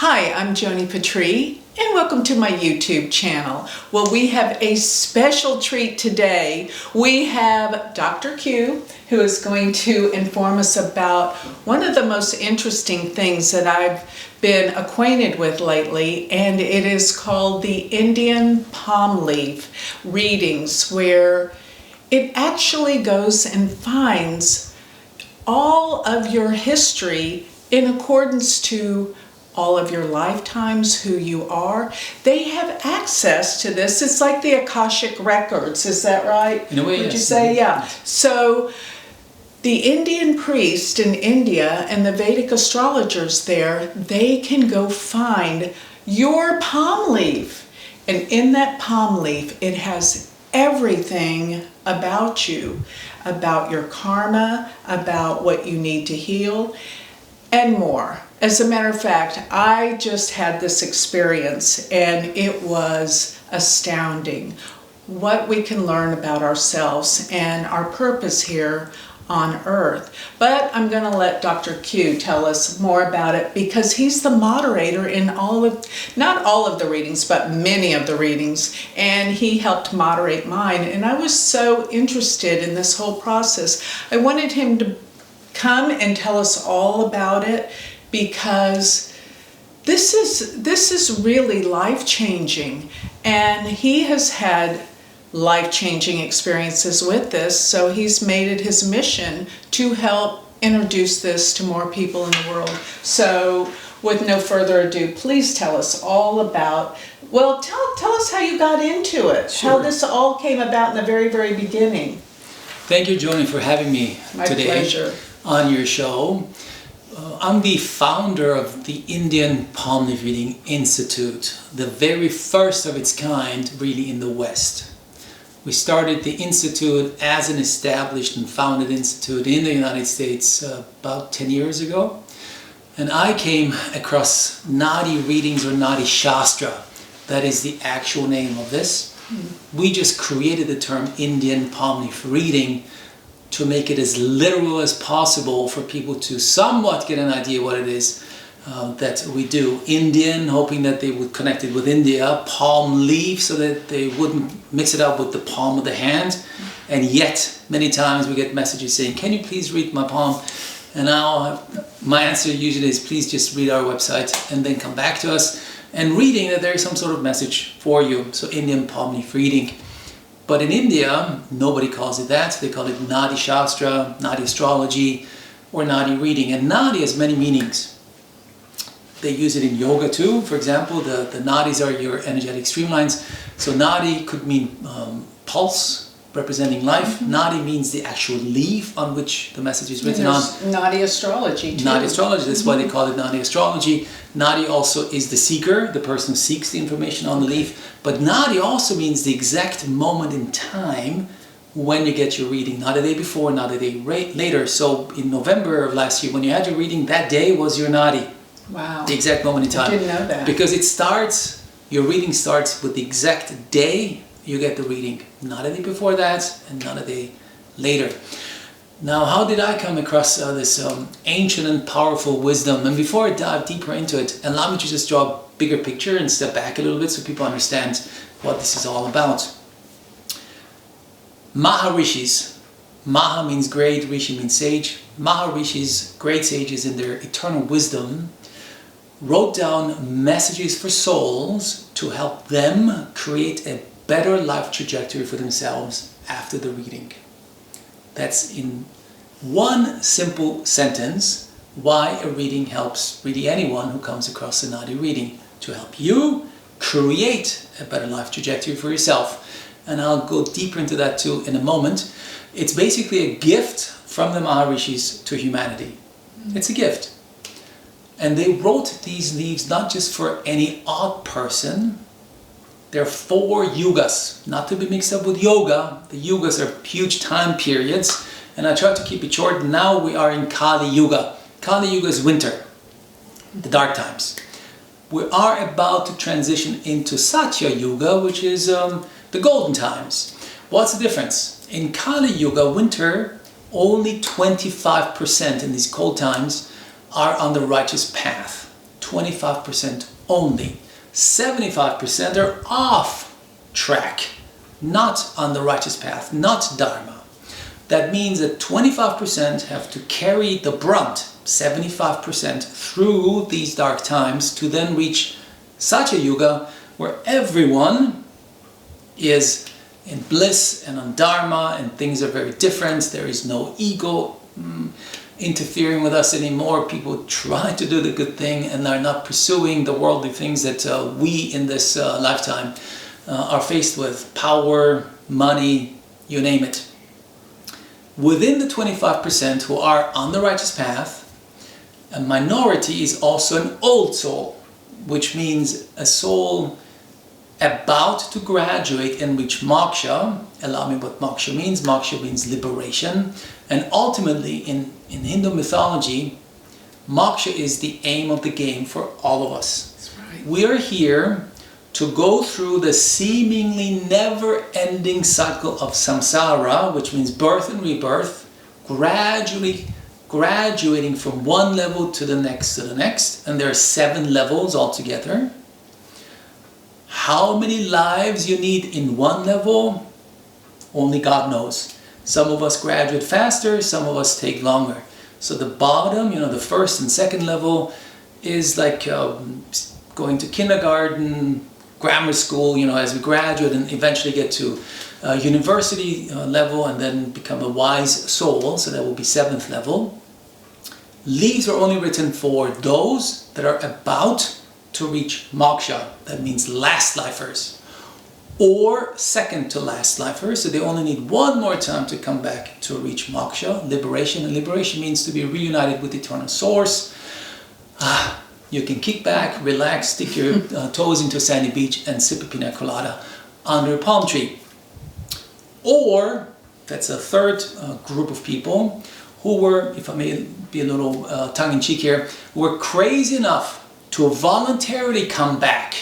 Hi, I'm Joni Patry, and welcome to my YouTube channel. Well, we have a special treat today. We have Dr. Q, who is going to inform us about one of the most interesting things that I've been acquainted with lately, and it is called the Indian palm leaf readings, where it actually goes and finds all of your history in accordance to all of your lifetimes, who you are. They have access to this. It's like the Akashic records, is that right? In a way, Would yes. you say? Yeah. So the Indian priest in India and the Vedic astrologers there, they can go find your palm leaf. And in that palm leaf, it has everything about you, about your karma, about what you need to heal, and more. As a matter of fact, I just had this experience and it was astounding what we can learn about ourselves and our purpose here on Earth. But I'm going to let Dr. Q tell us more about it because he's the moderator in not all of the readings, but many of the readings, and he helped moderate mine. And I was so interested in this whole process. I wanted him to come and tell us all about it, because this is really life-changing, and he has had life-changing experiences with this, so he's made it his mission to help introduce this to more people in the world. So with no further ado, please tell us all about, well, tell us how you got into it. Sure. How this all came about in the very, very beginning. Thank you, Joni, for having me today pleasure. On your show. I'm the founder of the Indian Palm Leaf Reading Institute, the very first of its kind really in the West. We started the institute as an established and founded institute in the United States about 10 years ago. And I came across Nadi readings, or Nadi Shastra. That is the actual name of this. We just created the term Indian Palm Leaf Reading to make it as literal as possible for people to somewhat get an idea what it is that we do. Indian, hoping that they would connect it with India. Palm leaf, so that they wouldn't mix it up with the palm of the hand. And yet, many times we get messages saying, can you please read my palm? And now my answer usually is, please just read our website and then come back to us. And reading that there is some sort of message for you. So Indian Palm Leaf Reading. But in India, nobody calls it that. They call it Nadi Shastra, Nadi Astrology, or Nadi Reading. And Nadi has many meanings. They use it in yoga too. For example, the Nadis are your energetic streamlines. So Nadi could mean pulse, representing life. Nadi means the actual leaf on which the message is written on. Nadi Astrology too. Nadi Astrology, that's why they call it Nadi Astrology. Nadi also is the seeker, the person who seeks the information on the leaf. But Nadi also means the exact moment in time when you get your reading. Not a day before, not a day later. So in November of last year, when you had your reading, that day was your Nadi. Wow. The exact moment in time. I didn't know that. Because your reading starts with the exact day you get the reading. Not a day before that, and not a day later. Now, how did I come across this ancient and powerful wisdom? And before I dive deeper into it, allow me to just draw a bigger picture and step back a little bit so people understand what this is all about. Maharishis. Maha means great, Rishi means sage. Maharishis, great sages in their eternal wisdom, wrote down messages for souls to help them create a better life trajectory for themselves after the reading. That's in one simple sentence why a reading helps really anyone who comes across a Nadi reading, to help you create a better life trajectory for yourself. And I'll go deeper into that too in a moment. It's basically a gift from the Maharishis to humanity. It's a gift. And they wrote these leaves not just for any odd person. There are 4 yugas, not to be mixed up with yoga. The yugas are huge time periods, and I try to keep it short. Now we are in Kali Yuga. Kali Yuga is winter, the dark times. We are about to transition into Satya Yuga, which is the golden times. What's the difference? In Kali Yuga, winter, only 25% in these cold times are on the righteous path. 25% only. 75% are off track, not on the righteous path, not Dharma. That means that 25% have to carry the brunt, 75%, through these dark times to then reach Satya Yuga, where everyone is in bliss and on Dharma and things are very different. There is no ego interfering with us anymore. People try to do the good thing and are not pursuing the worldly things that we in this lifetime are faced with. Power, money, you name it. Within the 25% who are on the righteous path, a minority is also an old soul, which means a soul about to graduate and reach moksha. Allow me what moksha means. Moksha means liberation. And ultimately, in Hindu mythology, moksha is the aim of the game for all of us. That's right. We are here to go through the seemingly never-ending cycle of samsara, which means birth and rebirth, gradually graduating from one level to the next, and there are 7 levels altogether. How many lives you need in one level, only God knows. Some of us graduate faster, some of us take longer. So the bottom, the first and second level is like going to kindergarten, grammar school, as we graduate and eventually get to university level and then become a wise soul, so that will be 7th level. Leaves are only written for those that are about to reach moksha, that means last lifers, or second to last lifers, so they only need one more time to come back to reach moksha, liberation. And liberation means to be reunited with eternal source. You can kick back, relax, stick your toes into a sandy beach and sip a pina colada under a palm tree. Or, that's a third group of people who were, if I may be a little tongue-in-cheek here, were crazy enough to voluntarily come back.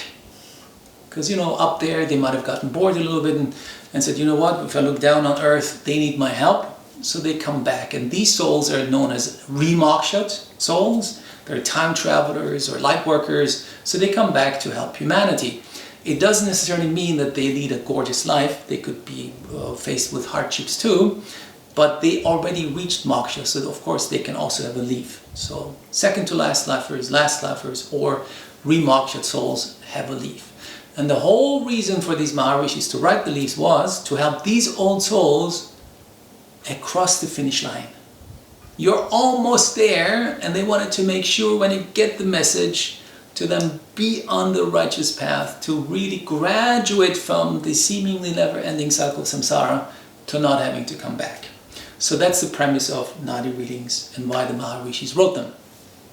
Because, up there they might have gotten bored a little bit and said, you know what, if I look down on earth, they need my help. So they come back. And these souls are known as remokshat souls. They're time travelers or light workers. So they come back to help humanity. It doesn't necessarily mean that they lead a gorgeous life. They could be faced with hardships too. But they already reached moksha, so of course they can also have a leaf. So second to last lifers, or remokshat souls have a leaf. And the whole reason for these Maharishis to write the leaves was to help these old souls across the finish line. You're almost there, and they wanted to make sure when you get the message to them be on the righteous path, to really graduate from the seemingly never-ending cycle of samsara to not having to come back. So that's the premise of Nadi readings and why the Maharishis wrote them.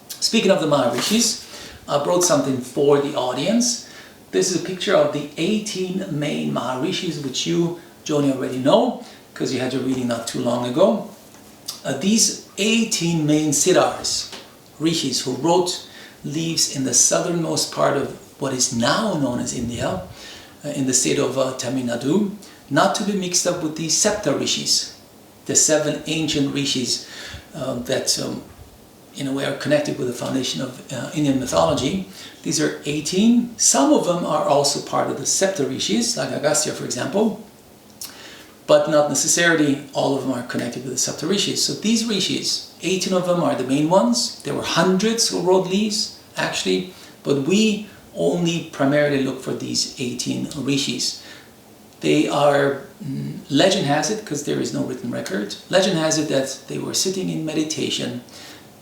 Speaking of the Maharishis, I brought something for the audience. This is a picture of the 18 main Maharishis, which you, Joni, already know, because you had your reading not too long ago. These 18 main siddhas, rishis, who wrote leaves in the southernmost part of what is now known as India, in the state of Tamil Nadu, not to be mixed up with the Sapta rishis, the 7 ancient rishis that in a way are connected with the foundation of Indian mythology. These are 18. Some of them are also part of the Sapta rishis, like Agastya, for example, but not necessarily all of them are connected with the Sapta rishis. So these rishis, 18 of them are the main ones. There were hundreds who wrote leaves, actually, but we only primarily look for these 18 rishis. They are, legend has it, because there is no written record, legend has it that they were sitting in meditation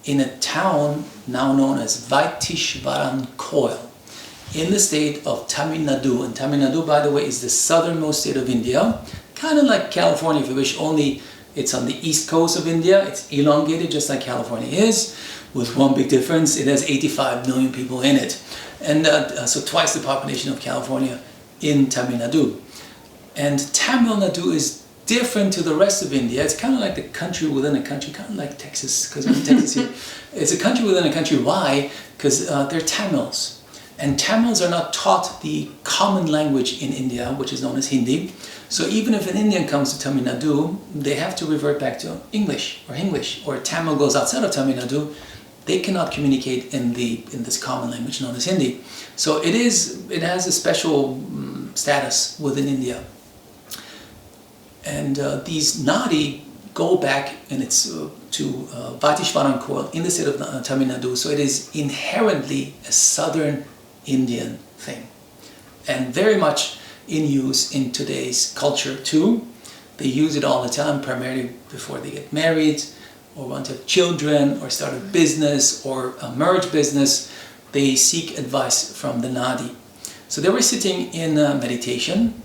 in a town now known as Vaitishvaran Koil in the state of Tamil Nadu. And Tamil Nadu, by the way, is the southernmost state of India, kind of like California, if you wish, only it's on the east coast of India. It's elongated just like California is, with one big difference: it has 85 million people in it, and so twice the population of California in Tamil Nadu. And Tamil Nadu is different to the rest of India. It's kind of like the country within a country, kind of like Texas, because we're in Texas here. It's a country within a country. Why? Because they're Tamils. And Tamils are not taught the common language in India, which is known as Hindi. So even if an Indian comes to Tamil Nadu, they have to revert back to English, or Tamil goes outside of Tamil Nadu, they cannot communicate in this common language known as Hindi. So it has a special status within India. And these Nadi go back, and it's to Vatishvaran coil in the state of Tamil Nadu. So it is inherently a southern Indian thing, and very much in use in today's culture too. They use it all the time, primarily before they get married, or want to have children, or start a business, or a merge business. They seek advice from the Nadi. So they were sitting in meditation,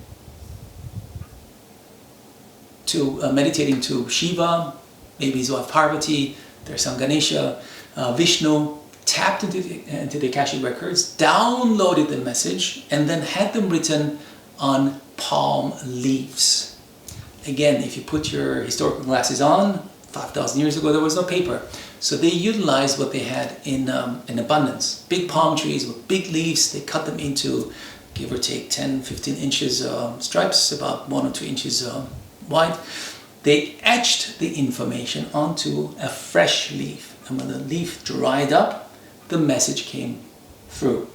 meditating to Shiva, maybe his wife Parvati, their son Ganesha, Vishnu, tapped into the Akashic records, downloaded the message, and then had them written on palm leaves. Again, if you put your historical glasses on, 5,000 years ago there was no paper. So they utilized what they had in abundance. Big palm trees with big leaves, they cut them into, give or take, 10, 15 inches stripes, about 1 or 2 inches wide. They etched the information onto a fresh leaf, and when the leaf dried up, the message came through.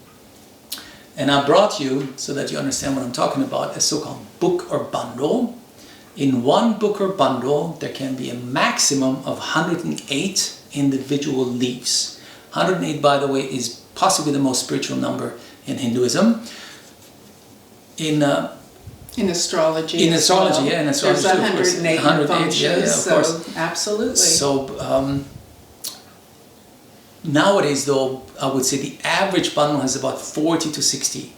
And I brought you, so that you understand what I'm talking about, a so-called book or bundle. In one book or bundle, there can be a maximum of 108 individual leaves. 108, by the way, is possibly the most spiritual number in Hinduism. In astrology. In astrology, well. Yeah, in astrology. There's 108 functions, yeah, of course. So absolutely. So nowadays, though, I would say the average bundle has about 40 to 60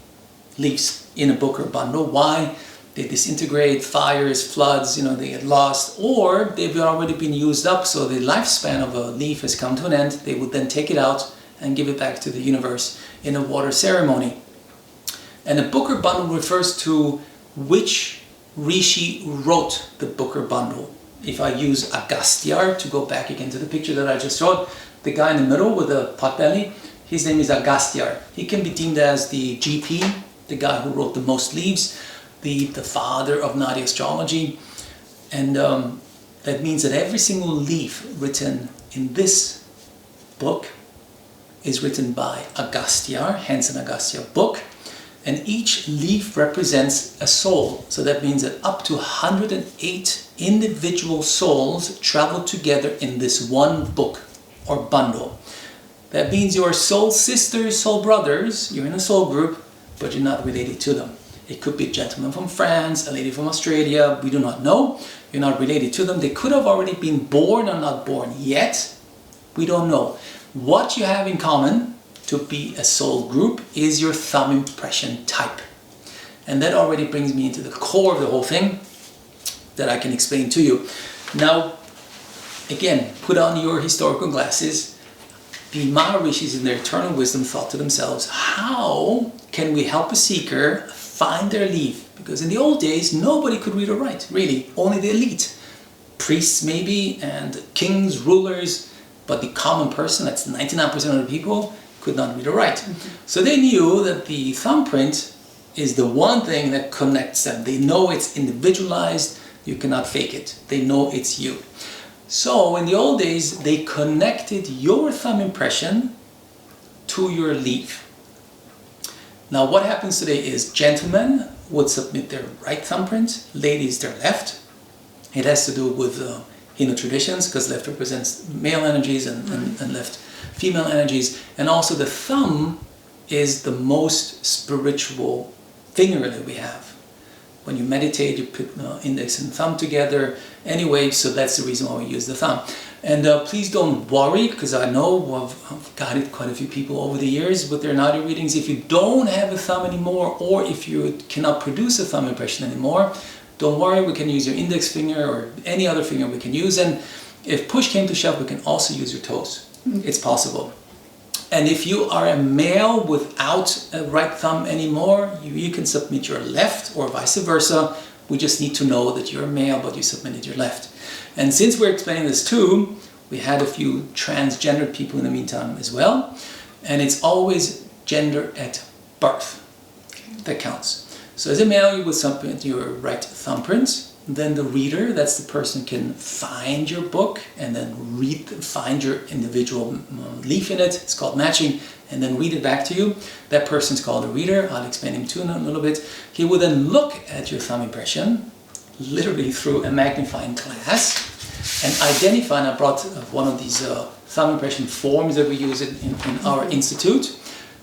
leaves in a book or bundle. Why? They disintegrate, fires, floods, they get lost, or they've already been used up, so the lifespan of a leaf has come to an end. They would then take it out and give it back to the universe in a water ceremony. And a book or bundle refers to which rishi wrote the book or bundle. If I use Agastya, to go back again to the picture that I just showed, the guy in the middle with the potbelly, his name is Agastya. He can be deemed as the GP, the guy who wrote the most leaves, the father of Nadi astrology. And that means that every single leaf written in this book is written by Agastya, hence an Agastya book. And each leaf represents a soul. So that means that up to 108 individual souls travel together in this one book or bundle. That means you're soul sisters, soul brothers, you're in a soul group, but you're not related to them. It could be a gentleman from France, a lady from Australia, we do not know. You're not related to them. They could have already been born or not born yet. We don't know. What you have in common to be a soul group is your thumb impression type. And that already brings me into the core of the whole thing that I can explain to you. Now, again, put on your historical glasses. The Maharishis in their eternal wisdom thought to themselves, how can we help a seeker find their leaf? Because in the old days, nobody could read or write, really, only the elite. Priests maybe, and kings, rulers, but the common person, that's 99% of the people, could not read or write. Mm-hmm. So they knew that the thumbprint is the one thing that connects them. They know it's individualized, you cannot fake it. They know it's you. So in the old days, they connected your thumb impression to your leaf. Now what happens today is gentlemen would submit their right thumbprint, ladies their left. It has to do with Hindu traditions, because left represents male energies and left female energies. And also the thumb is the most spiritual finger that we have. When you meditate, you put index and thumb together. Anyway, so that's the reason why we use the thumb. And please don't worry, because I know I've guided quite a few people over the years with their Nadi readings. If you don't have a thumb anymore, or if you cannot produce a thumb impression anymore, don't worry, we can use your index finger or any other finger we can use. And if push came to shove, we can also use your toes. Mm-hmm. It's possible. And if you are a male without a right thumb anymore, you can submit your left or vice versa. We just need to know that you're a male, but you submitted your left. And since we're explaining this too, we had a few transgendered people in the meantime as well. And it's always gender at birth that counts. So as a male, you would submit your right thumbprint. Then the reader, that's the person who can find your book and then find your individual leaf in it. It's called matching, and then read it back to you. That person's called a reader. I'll explain him too in a little bit. He will then look at your thumb impression, literally through a magnifying glass, and identify. And I brought one of these thumb impression forms that we use in our institute.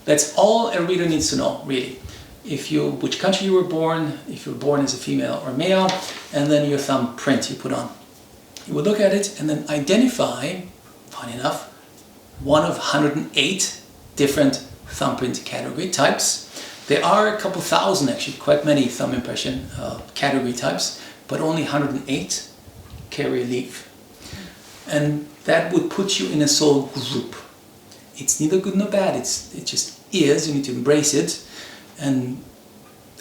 That's all a reader needs to know, really. Which country you were born, if you were born as a female or male, and then your thumbprint you put on. You would look at it and then identify, funny enough, one of 108 different thumbprint category types. There are a couple thousand, actually, quite many thumb impression category types, but only 108 carry a leaf. And that would put you in a soul group. It's neither good nor bad, it just is, you need to embrace it. And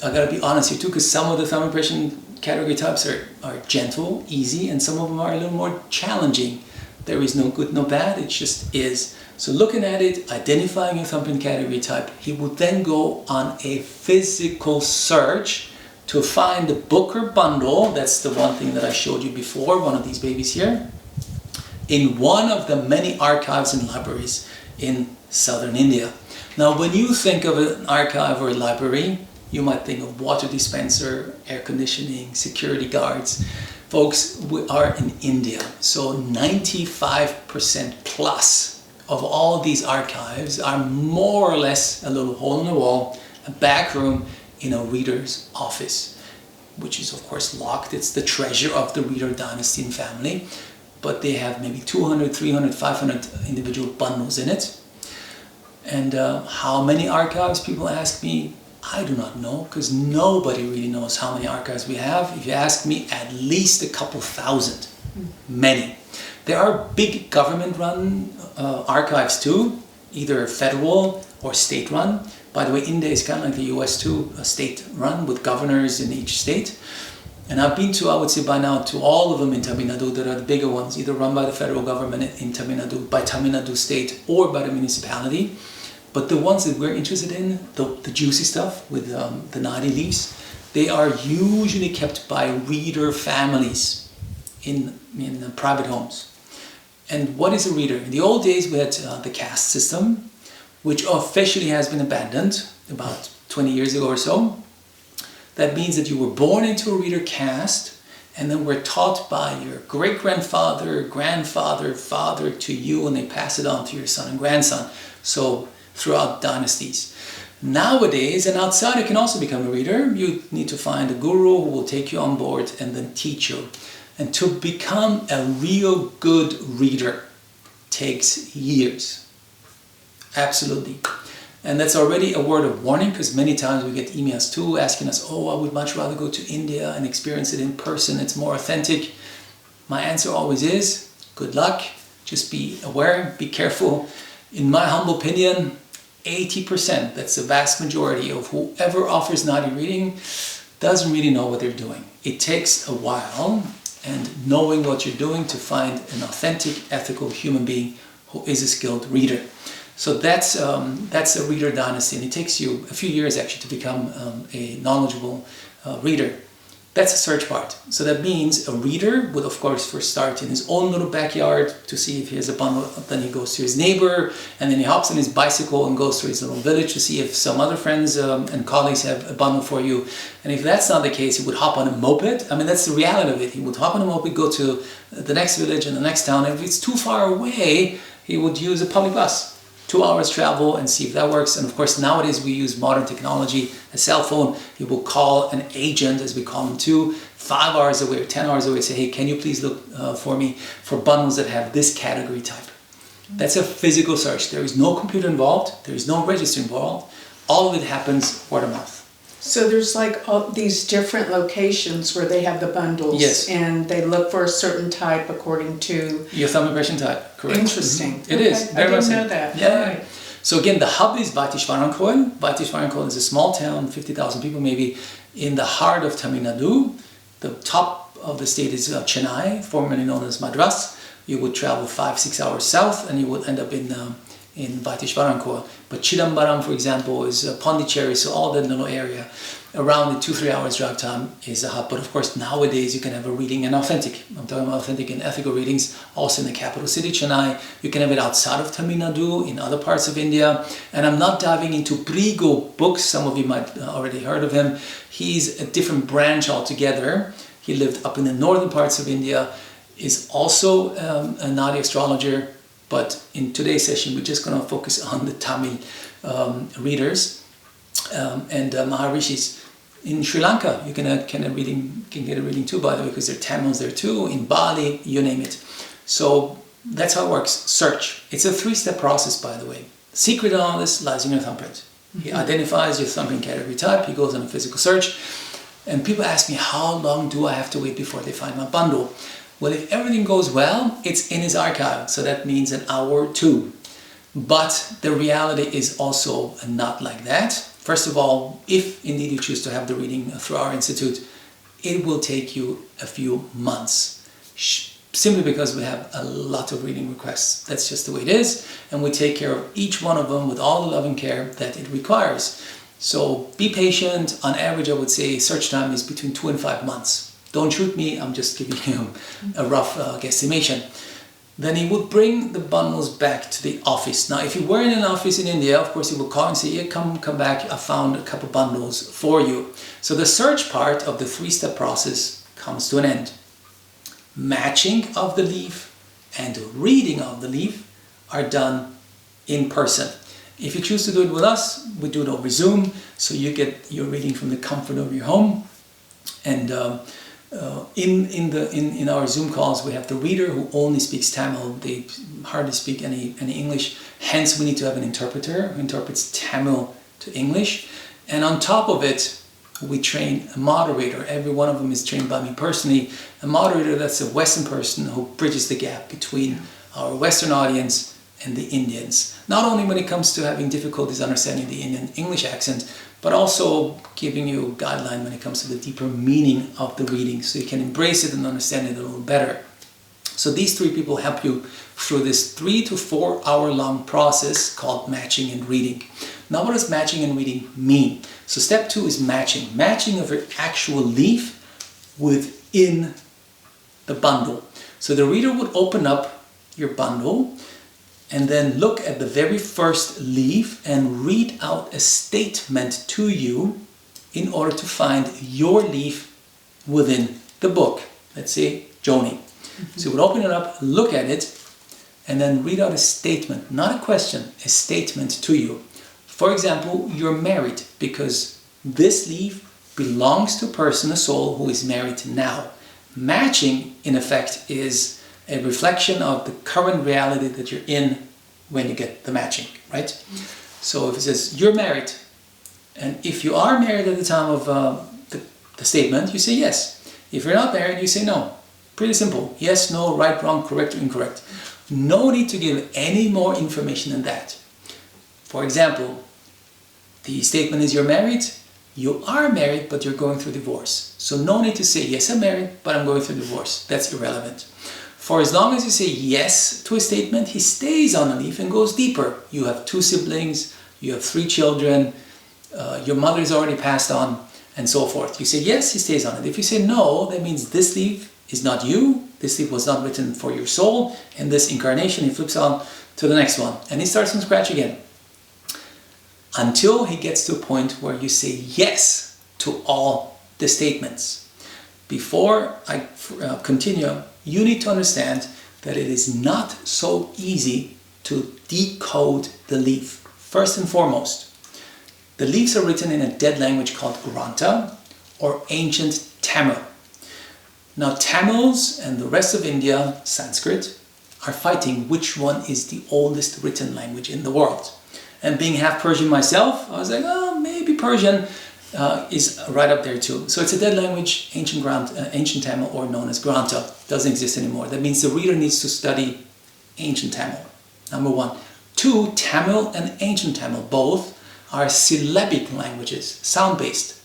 I gotta be honest here too, because some of the thumb impression category types are gentle, easy, and some of them are a little more challenging. There is no good, no bad, it just is. So looking at it, identifying your thumbprint category type, he will then go on a physical search to find the book or bundle, that's the one thing that I showed you before, one of these babies here, in one of the many archives and libraries in southern India. Now, when you think of an archive or a library, you might think of water dispenser, air conditioning, security guards. Folks, we are in India, so 95% plus of all these archives are more or less a little hole in the wall, a back room in a reader's office, which is of course locked. It's the treasure of the reader dynasty and family, but they have maybe 200, 300, 500 individual bundles in it. And how many archives, people ask me, I do not know, because nobody really knows how many archives we have. If you ask me, at least a couple thousand, many. There are big government-run archives too, either federal or state-run. By the way, India is kind of like the US too, state-run with governors in each state. And I've been to, I would say by now, to all of them in Tamil Nadu that are the bigger ones, either run by the federal government in Tamil Nadu, by Tamil Nadu state, or by the municipality. But the ones that we're interested in, the juicy stuff with the Nadi leaves, they are usually kept by reader families in private homes. And what is a reader? In the old days we had the caste system, which officially has been abandoned about 20 years ago or so. That means that you were born into a reader caste and then were taught by your great-grandfather, grandfather, father to you, and they pass it on to your son and grandson. So throughout dynasties. Nowadays, an outsider can also become a reader. You need to find a guru who will take you on board and then teach you. And to become a real good reader takes years. Absolutely. And that's already a word of warning, because many times we get emails too asking us, oh, I would much rather go to India and experience it in person. It's more authentic. My answer always is, good luck. Just be aware, be careful. In my humble opinion, 80%, that's the vast majority of whoever offers Nadi reading, doesn't really know what they're doing. It takes a while, and knowing what you're doing to find an authentic, ethical human being who is a skilled reader. So that's a reader dynasty, and it takes you a few years actually to become a knowledgeable reader. That's the search part. So that means a reader would, of course, first start in his own little backyard to see if he has a bundle. Then he goes to his neighbor, and then he hops on his bicycle and goes to his little village to see if some other friends and colleagues have a bundle for you. And if that's not the case, he would hop on a moped. I mean, that's the reality of it. He would hop on a moped, go to the next village and the next town. And if it's too far away, he would use a public bus. 2 hours travel and see if that works. And of course, nowadays we use modern technology, a cell phone. You will call an agent, as we call them too, 5 hours away or 10 hours away, say, hey, can you please look for me for bundles that have this category type? That's a physical search. There is no computer involved. There is no register involved. All of it happens word of mouth. So there's like all these different locations where they have the bundles. Yes. And they look for a certain type according to... Your thumb impression type, correct. Interesting. It is. I didn't know that. Yeah. Right. So again, the hub is Vaitishvarankoil. Vaitishvarankoil is a small town, 50,000 people maybe, in the heart of Tamil Nadu. The top of the state is Chennai, formerly known as Madras. You would travel 5-6 hours south and you would end up in in Vaitishvarankor. But Chidambaram, for example, is Pondicherry, so all that little area around the 2-3 hours drive time is a hub. But of course, nowadays you can have a reading and authentic. I'm talking about authentic and ethical readings also in the capital city, Chennai. You can have it outside of Tamil Nadu, in other parts of India. And I'm not diving into Brigo books. Some of you might already heard of him. He's a different branch altogether. He lived up in the northern parts of India, is also a Nadi astrologer. But in today's session, we're just going to focus on the Tamil readers and Maharishis. In Sri Lanka, you can get a reading too, by the way, because there are Tamils there too. In Bali, you name it. So that's how it works. Search. It's a 3-step process, by the way. The secret of all this lies in your thumbprint. He identifies your thumbprint category type. He goes on a physical search. And people ask me, how long do I have to wait before they find my bundle? Well, if everything goes well, it's in his archive. So that means an hour or 2. But the reality is also not like that. First of all, if indeed you choose to have the reading through our institute, it will take you a few months. Simply because we have a lot of reading requests. That's just the way it is. And we take care of each one of them with all the love and care that it requires. So be patient. On average, I would say search time is between 2 and 5 months. Don't shoot me, I'm just giving you a rough guesstimation. Then he would bring the bundles back to the office. Now, if you were in an office in India, of course, he would call and say, yeah, come back, I found a couple bundles for you. So the search part of the 3-step process comes to an end. Matching of the leaf and reading of the leaf are done in person. If you choose to do it with us, we do it over Zoom, so you get your reading from the comfort of your home. And in our Zoom calls, we have the reader who only speaks Tamil. They hardly speak any English. Hence, we need to have an interpreter who interprets Tamil to English. And on top of it, we train a moderator. Every one of them is trained by me personally. A moderator that's a Western person who bridges the gap between our Western audience and the Indians. Not only when it comes to having difficulties understanding the Indian English accent, but also giving you a guideline when it comes to the deeper meaning of the reading, so you can embrace it and understand it a little better. So these 3 people help you through this 3 to 4 hour long process called matching and reading. Now, what does matching and reading mean? So step 2 is matching. Matching of your actual leaf within the bundle. So the reader would open up your bundle and then look at the very first leaf and read out a statement to you in order to find your leaf within the book. Let's say Joni. So you would open it up, look at it, and then read out a statement, not a question, a statement to you. For example, you're married because this leaf belongs to a person, a soul, who is married now. Matching, in effect, is a reflection of the current reality that you're in when you get the matching, right? So if it says you're married, and if you are married at the time of the statement, you say yes. If you're not married, you say no. Pretty simple. Yes, no, right, wrong, correct, or incorrect. No need to give any more information than that. For example, the statement is you're married. You are married, but you're going through divorce. So no need to say, yes, I'm married, but I'm going through divorce. That's irrelevant. For as long as you say yes to a statement, he stays on the leaf and goes deeper. You have 2 siblings, you have 3 children, your mother is already passed on, and so forth. You say yes, he stays on it. If you say no, that means this leaf is not you, this leaf was not written for your soul, and this incarnation, he flips on to the next one. And he starts from scratch again. Until he gets to a point where you say yes to all the statements. Before I continue, you need to understand that it is not so easy to decode the leaf. First and foremost, the leaves are written in a dead language called Granta or ancient Tamil. Now Tamils and the rest of India, Sanskrit, are fighting which one is the oldest written language in the world. And being half Persian myself, I was like, oh, maybe Persian is right up there too. So it's a dead language, ancient Tamil, or known as Granta. Doesn't exist anymore. That means the reader needs to study ancient Tamil. Number 1. 2, Tamil and ancient Tamil, both are syllabic languages, sound-based.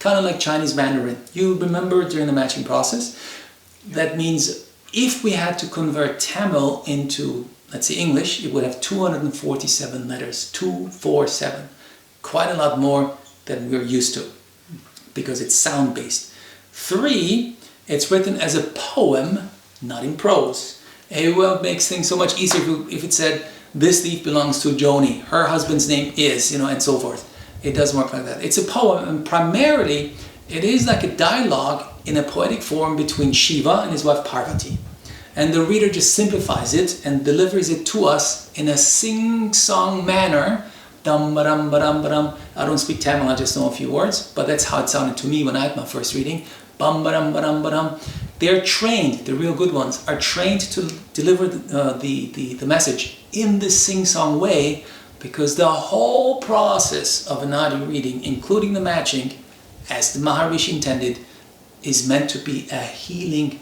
Kind of like Chinese Mandarin. You remember during the matching process? That means if we had to convert Tamil into let's say English, it would have 247 letters, 247. Quite a lot more than we're used to, because it's sound-based. 3, it's written as a poem, not in prose. It makes things so much easier if it said, this leaf belongs to Joni, her husband's name is, and so forth. It doesn't work like that. It's a poem, and primarily, it is like a dialogue in a poetic form between Shiva and his wife Parvati. And the reader just simplifies it and delivers it to us in a sing-song manner. Dum ba dum ba dum ba dum. I don't speak Tamil, I just know a few words, but that's how it sounded to me when I had my first reading. Bum ba dum ba dum ba dum. They're trained, the real good ones, are trained to deliver the message in this sing-song way, because the whole process of a Nadi reading, including the matching, as the Maharishi intended, is meant to be a healing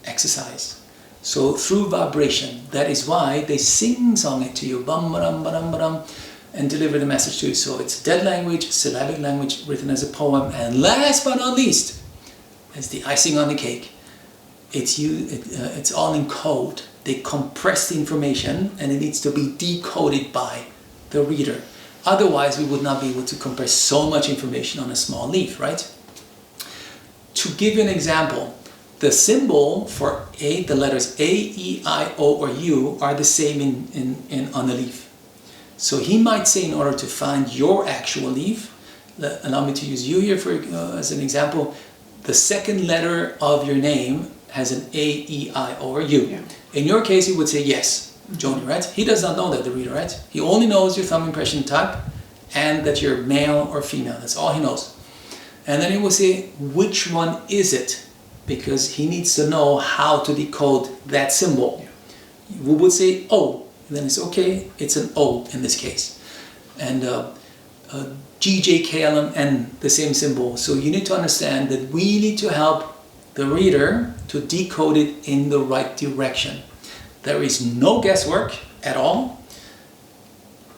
exercise. So through vibration, that is why they sing-song it to you, bum ba dum ba dum ba dum, and deliver the message to you. So it's dead language, syllabic language, written as a poem, and last but not least, as the icing on the cake, it's all in code. They compress the information, and it needs to be decoded by the reader. Otherwise, we would not be able to compress so much information on a small leaf, right? To give you an example, the symbol for A, the letters A, E, I, O, or U are the same on the leaf. So he might say, in order to find your actual leaf, allow me to use you here as an example, the second letter of your name has an A, E, I, O, or U. Yeah. In your case, he would say yes, Joni, right? He does not know that, the reader, right? He only knows your thumb impression type and that you're male or female. That's all he knows. And then he will say, which one is it? Because he needs to know how to decode that symbol. Yeah. We would say O, and then it's okay, it's an O in this case. And G, J, K, L, M, N, the same symbol. So you need to understand that we need to help the reader to decode it in the right direction. There is no guesswork at all,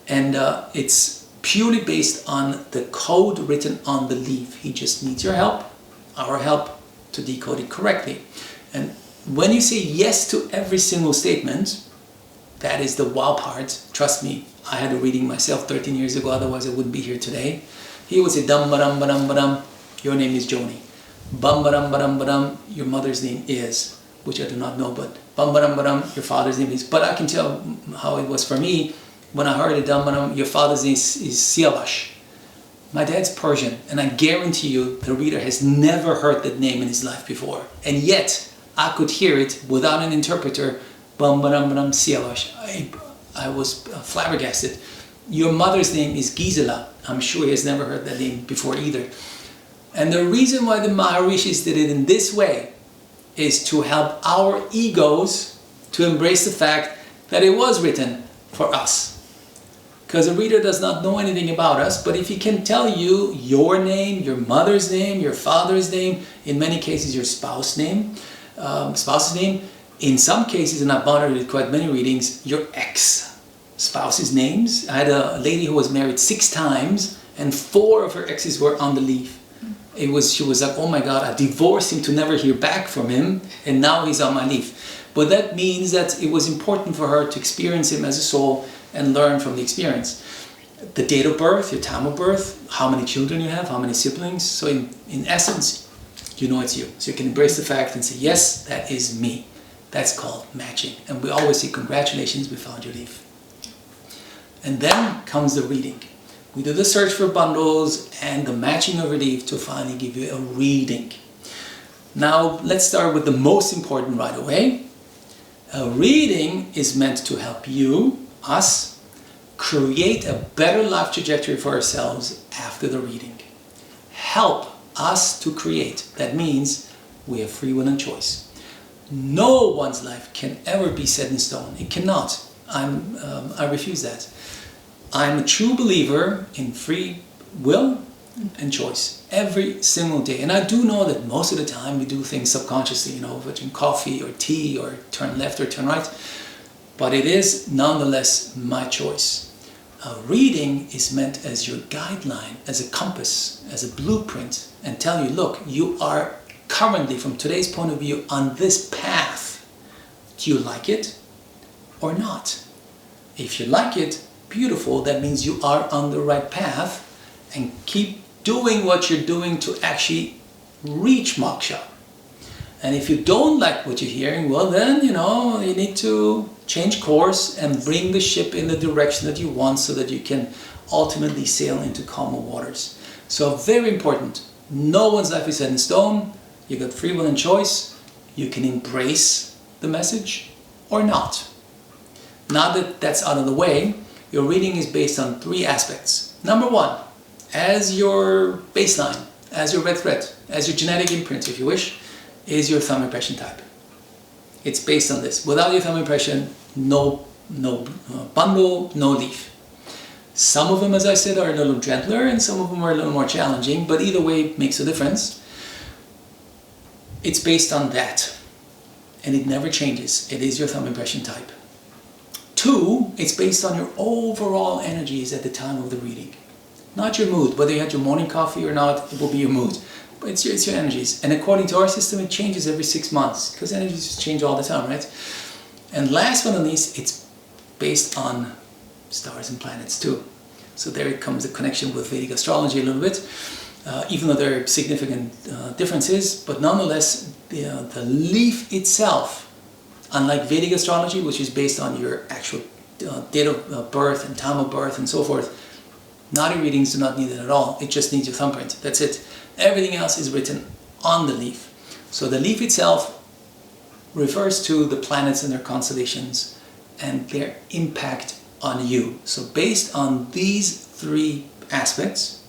and it's purely based on the code written on the leaf. He just needs your help, our help, to decode it correctly. And when you say yes to every single statement, that is the wow part. Trust me, I had a reading myself 13 years ago, otherwise I wouldn't be here today. He would say, dum ba dum ba dum ba dum, your name is Joni. Bum ba dum ba dum ba dum, your mother's name is, which I do not know, but bum ba dum ba dum, your father's name is. But I can tell how it was for me when I heard it, dum ba dum, your father's name is Siavash. My dad's Persian, and I guarantee you the reader has never heard that name in his life before. And yet, I could hear it without an interpreter, bum ba dum Siavash. I was flabbergasted. Your mother's name is Gisela. I'm sure he has never heard that name before either. And the reason why the Maharishis did it in this way is to help our egos to embrace the fact that it was written for us. Because the reader does not know anything about us, but if he can tell you your name, your mother's name, your father's name, in many cases your spouse's name, in some cases, and I've bothered with quite many readings, your ex-spouse's names. I had a lady who was married 6 times, and 4 of her exes were on the leaf. She was like, oh my God, I divorced him to never hear back from him, and now he's on my leaf. But that means that it was important for her to experience him as a soul and learn from the experience. The date of birth, your time of birth, how many children you have, how many siblings. So in essence, you know it's you. So you can embrace the fact and say, yes, that is me. That's called matching. And we always say, congratulations, we found your leaf. And then comes the reading. We do the search for bundles and the matching of your leaf to finally give you a reading. Now, let's start with the most important right away. A reading is meant to help you, us, create a better life trajectory for ourselves after the reading. Help us to create. That means we have free will and choice. No one's life can ever be set in stone. It cannot. I refuse that. I'm a true believer in free will and choice every single day. And I do know that most of the time we do things subconsciously, drink coffee or tea or turn left or turn right. But it is nonetheless my choice. A reading is meant as your guideline, as a compass, as a blueprint, and tell you, look, you are currently, from today's point of view, on this path. Do you like it? or not. If you like it, beautiful, that means you are on the right path, and keep doing what you're doing to actually reach moksha. And if you don't like what you're hearing, well then, you need to change course and bring the ship in the direction that you want so that you can ultimately sail into calmer waters. So very important, no one's life is set in stone. You got free will and choice. You can embrace the message or not. Now that that's out of the way, your reading is based on 3 aspects. Number 1, as your baseline, as your red thread, as your genetic imprint, if you wish, is your thumb impression type. It's based on this. Without your thumb impression, no bundle, no leaf. Some of them, as I said, are a little gentler and some of them are a little more challenging, but either way it makes a difference. It's based on that, and it never changes. It is your thumb impression type. 2, it's based on your overall energies at the time of the reading. Not your mood. Whether you had your morning coffee or not, it will be your mood. But it's your energies. And according to our system, it changes every 6 months, because energies just change all the time, right? And last but not least, it's based on stars and planets too. So there comes the connection with Vedic astrology a little bit, even though there are significant differences, but nonetheless, the leaf itself, unlike Vedic astrology, which is based on your actual date of birth and time of birth and so forth, Nadi readings do not need it at all. It just needs your thumbprint. That's it. Everything else is written on the leaf. So the leaf itself refers to the planets and their constellations and their impact on you. So based on these 3 aspects,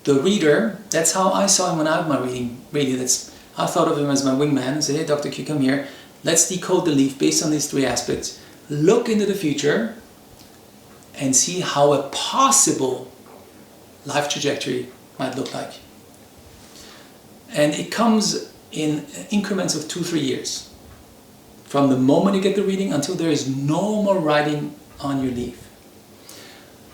the reader, that's how I saw him when I had my reading. Really, I thought of him as my wingman and said, hey Dr. Q, come here. Let's decode the leaf based on these 3 aspects. Look into the future and see how a possible life trajectory might look like. And it comes in increments of 2-3 years. From the moment you get the reading until there is no more writing on your leaf.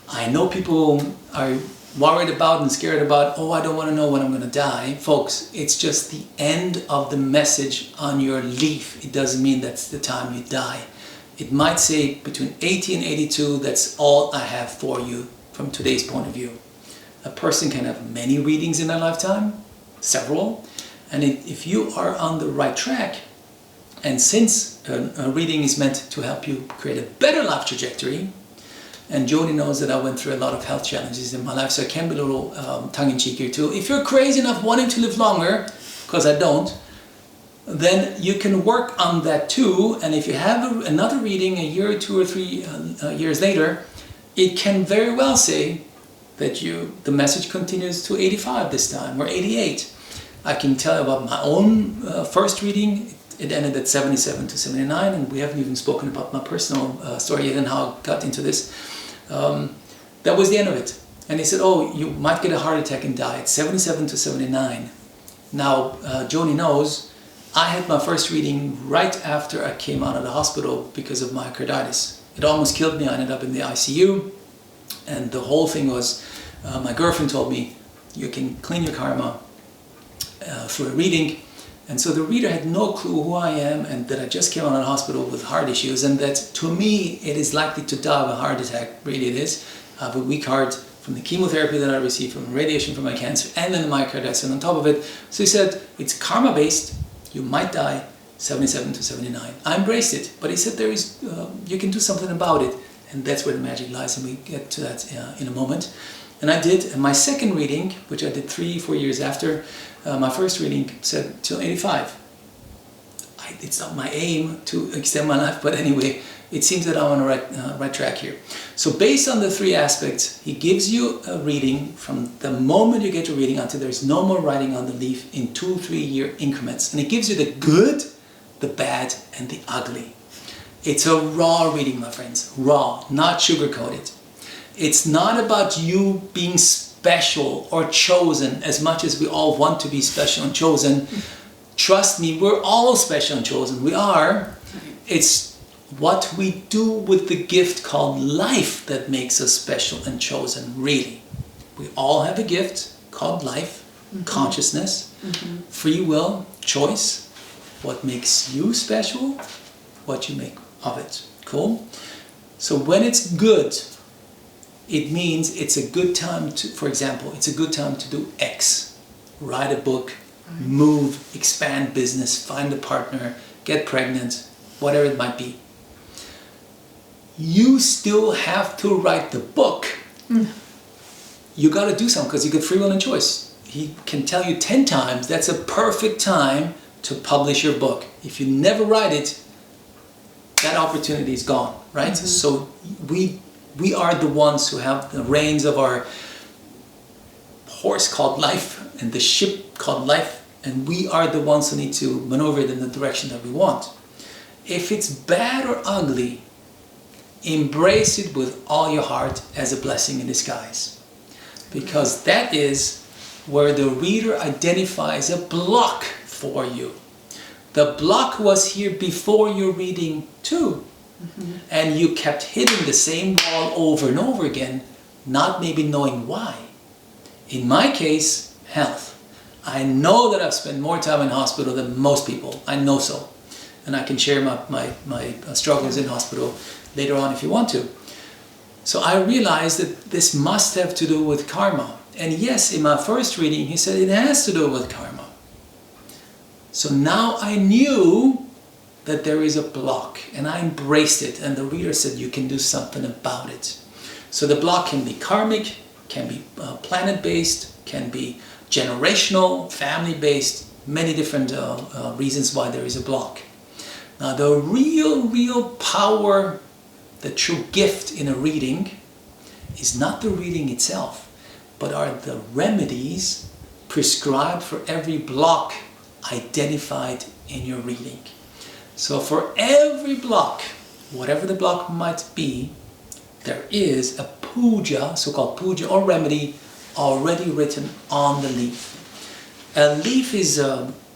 I know people are worried about and scared about, oh, I don't want to know when I'm going to die. Folks, it's just the end of the message on your leaf. It doesn't mean that's the time you die. It might say between 80 and 82, that's all I have for you from today's point of view. A person can have many readings in their lifetime, several, and if you are on the right track, and since a reading is meant to help you create a better life trajectory, and Joni knows that I went through a lot of health challenges in my life, so I can be a little tongue-in-cheek here too. If you're crazy enough wanting to live longer, because I don't, then you can work on that too, and if you have another reading a year or 2 or 3 years later, it can very well say that the message continues to 85 this time, or 88. I can tell you about my own first reading. It ended at 77 to 79, and we haven't even spoken about my personal story yet and how I got into this. That was the end of it. And he said, oh, you might get a heart attack and die at 77 to 79. Now, Joni knows, I had my first reading right after I came out of the hospital because of myocarditis. It almost killed me. I ended up in the ICU. And the whole thing was, my girlfriend told me, you can clean your karma through a reading. And so the reader had no clue who I am and that I just came out of the hospital with heart issues, and that to me it is likely to die of a heart attack. Really it is. I have a weak heart from the chemotherapy that I received, from radiation from my cancer, and then the myocarditis and on top of it. So he said, it's karma based, you might die 77 to 79. I embraced it, but he said there is, you can do something about it, and that's where the magic lies, and we get to that in a moment. And I did, and my second reading, which I did 3-4 years after, my first reading said till 85. It's not my aim to extend my life, but anyway, it seems that I'm on the right track here. So based on the 3 aspects, he gives you a reading from the moment you get your reading until there's no more writing on the leaf in 2-3 year increments. And it gives you the good, the bad, and the ugly. It's a raw reading, my friends. Raw, not sugar-coated. It's not about you being special or chosen, as much as we all want to be special and chosen. Trust me, we're all special and chosen. We are. It's what we do with the gift called life that makes us special and chosen, really. We all have a gift called life, consciousness, free will, choice. What makes you special? What you make of it. Cool? So when it's good, it means it's a good time to, for example, it's a good time to do X. Write a book, move, expand business, find a partner, get pregnant, whatever it might be. You still have to write the book. You got to do something because you get free will and choice. He can tell you 10 times that's a perfect time to publish your book. If you never write it, that opportunity is gone, right? So we are the ones who have the reins of our horse called life and the ship called life, and we are the ones who need to maneuver it in the direction that we want. If it's bad or ugly, embrace it with all your heart as a blessing in disguise, because that is where the reader identifies a block for you. The block was here before your reading too, and you kept hitting the same wall over and over again, not maybe knowing why. In my case, health. I know that I've spent more time in hospital than most people. I know so. And I can share my struggles in hospital later on if you want to. So I realized that this must have to do with karma. And yes, in my first reading, he said it has to do with karma. So now I knew that there is a block, and I embraced it. And the reader said, you can do something about it. So the block can be karmic, can be planet-based, can be generational, family-based, many different reasons why there is a block. Now the real power, the true gift in a reading is not the reading itself, but are the remedies prescribed for every block identified in your reading. So for every block, whatever the block might be, there is a puja, so-called puja or remedy, already written on the leaf. A leaf is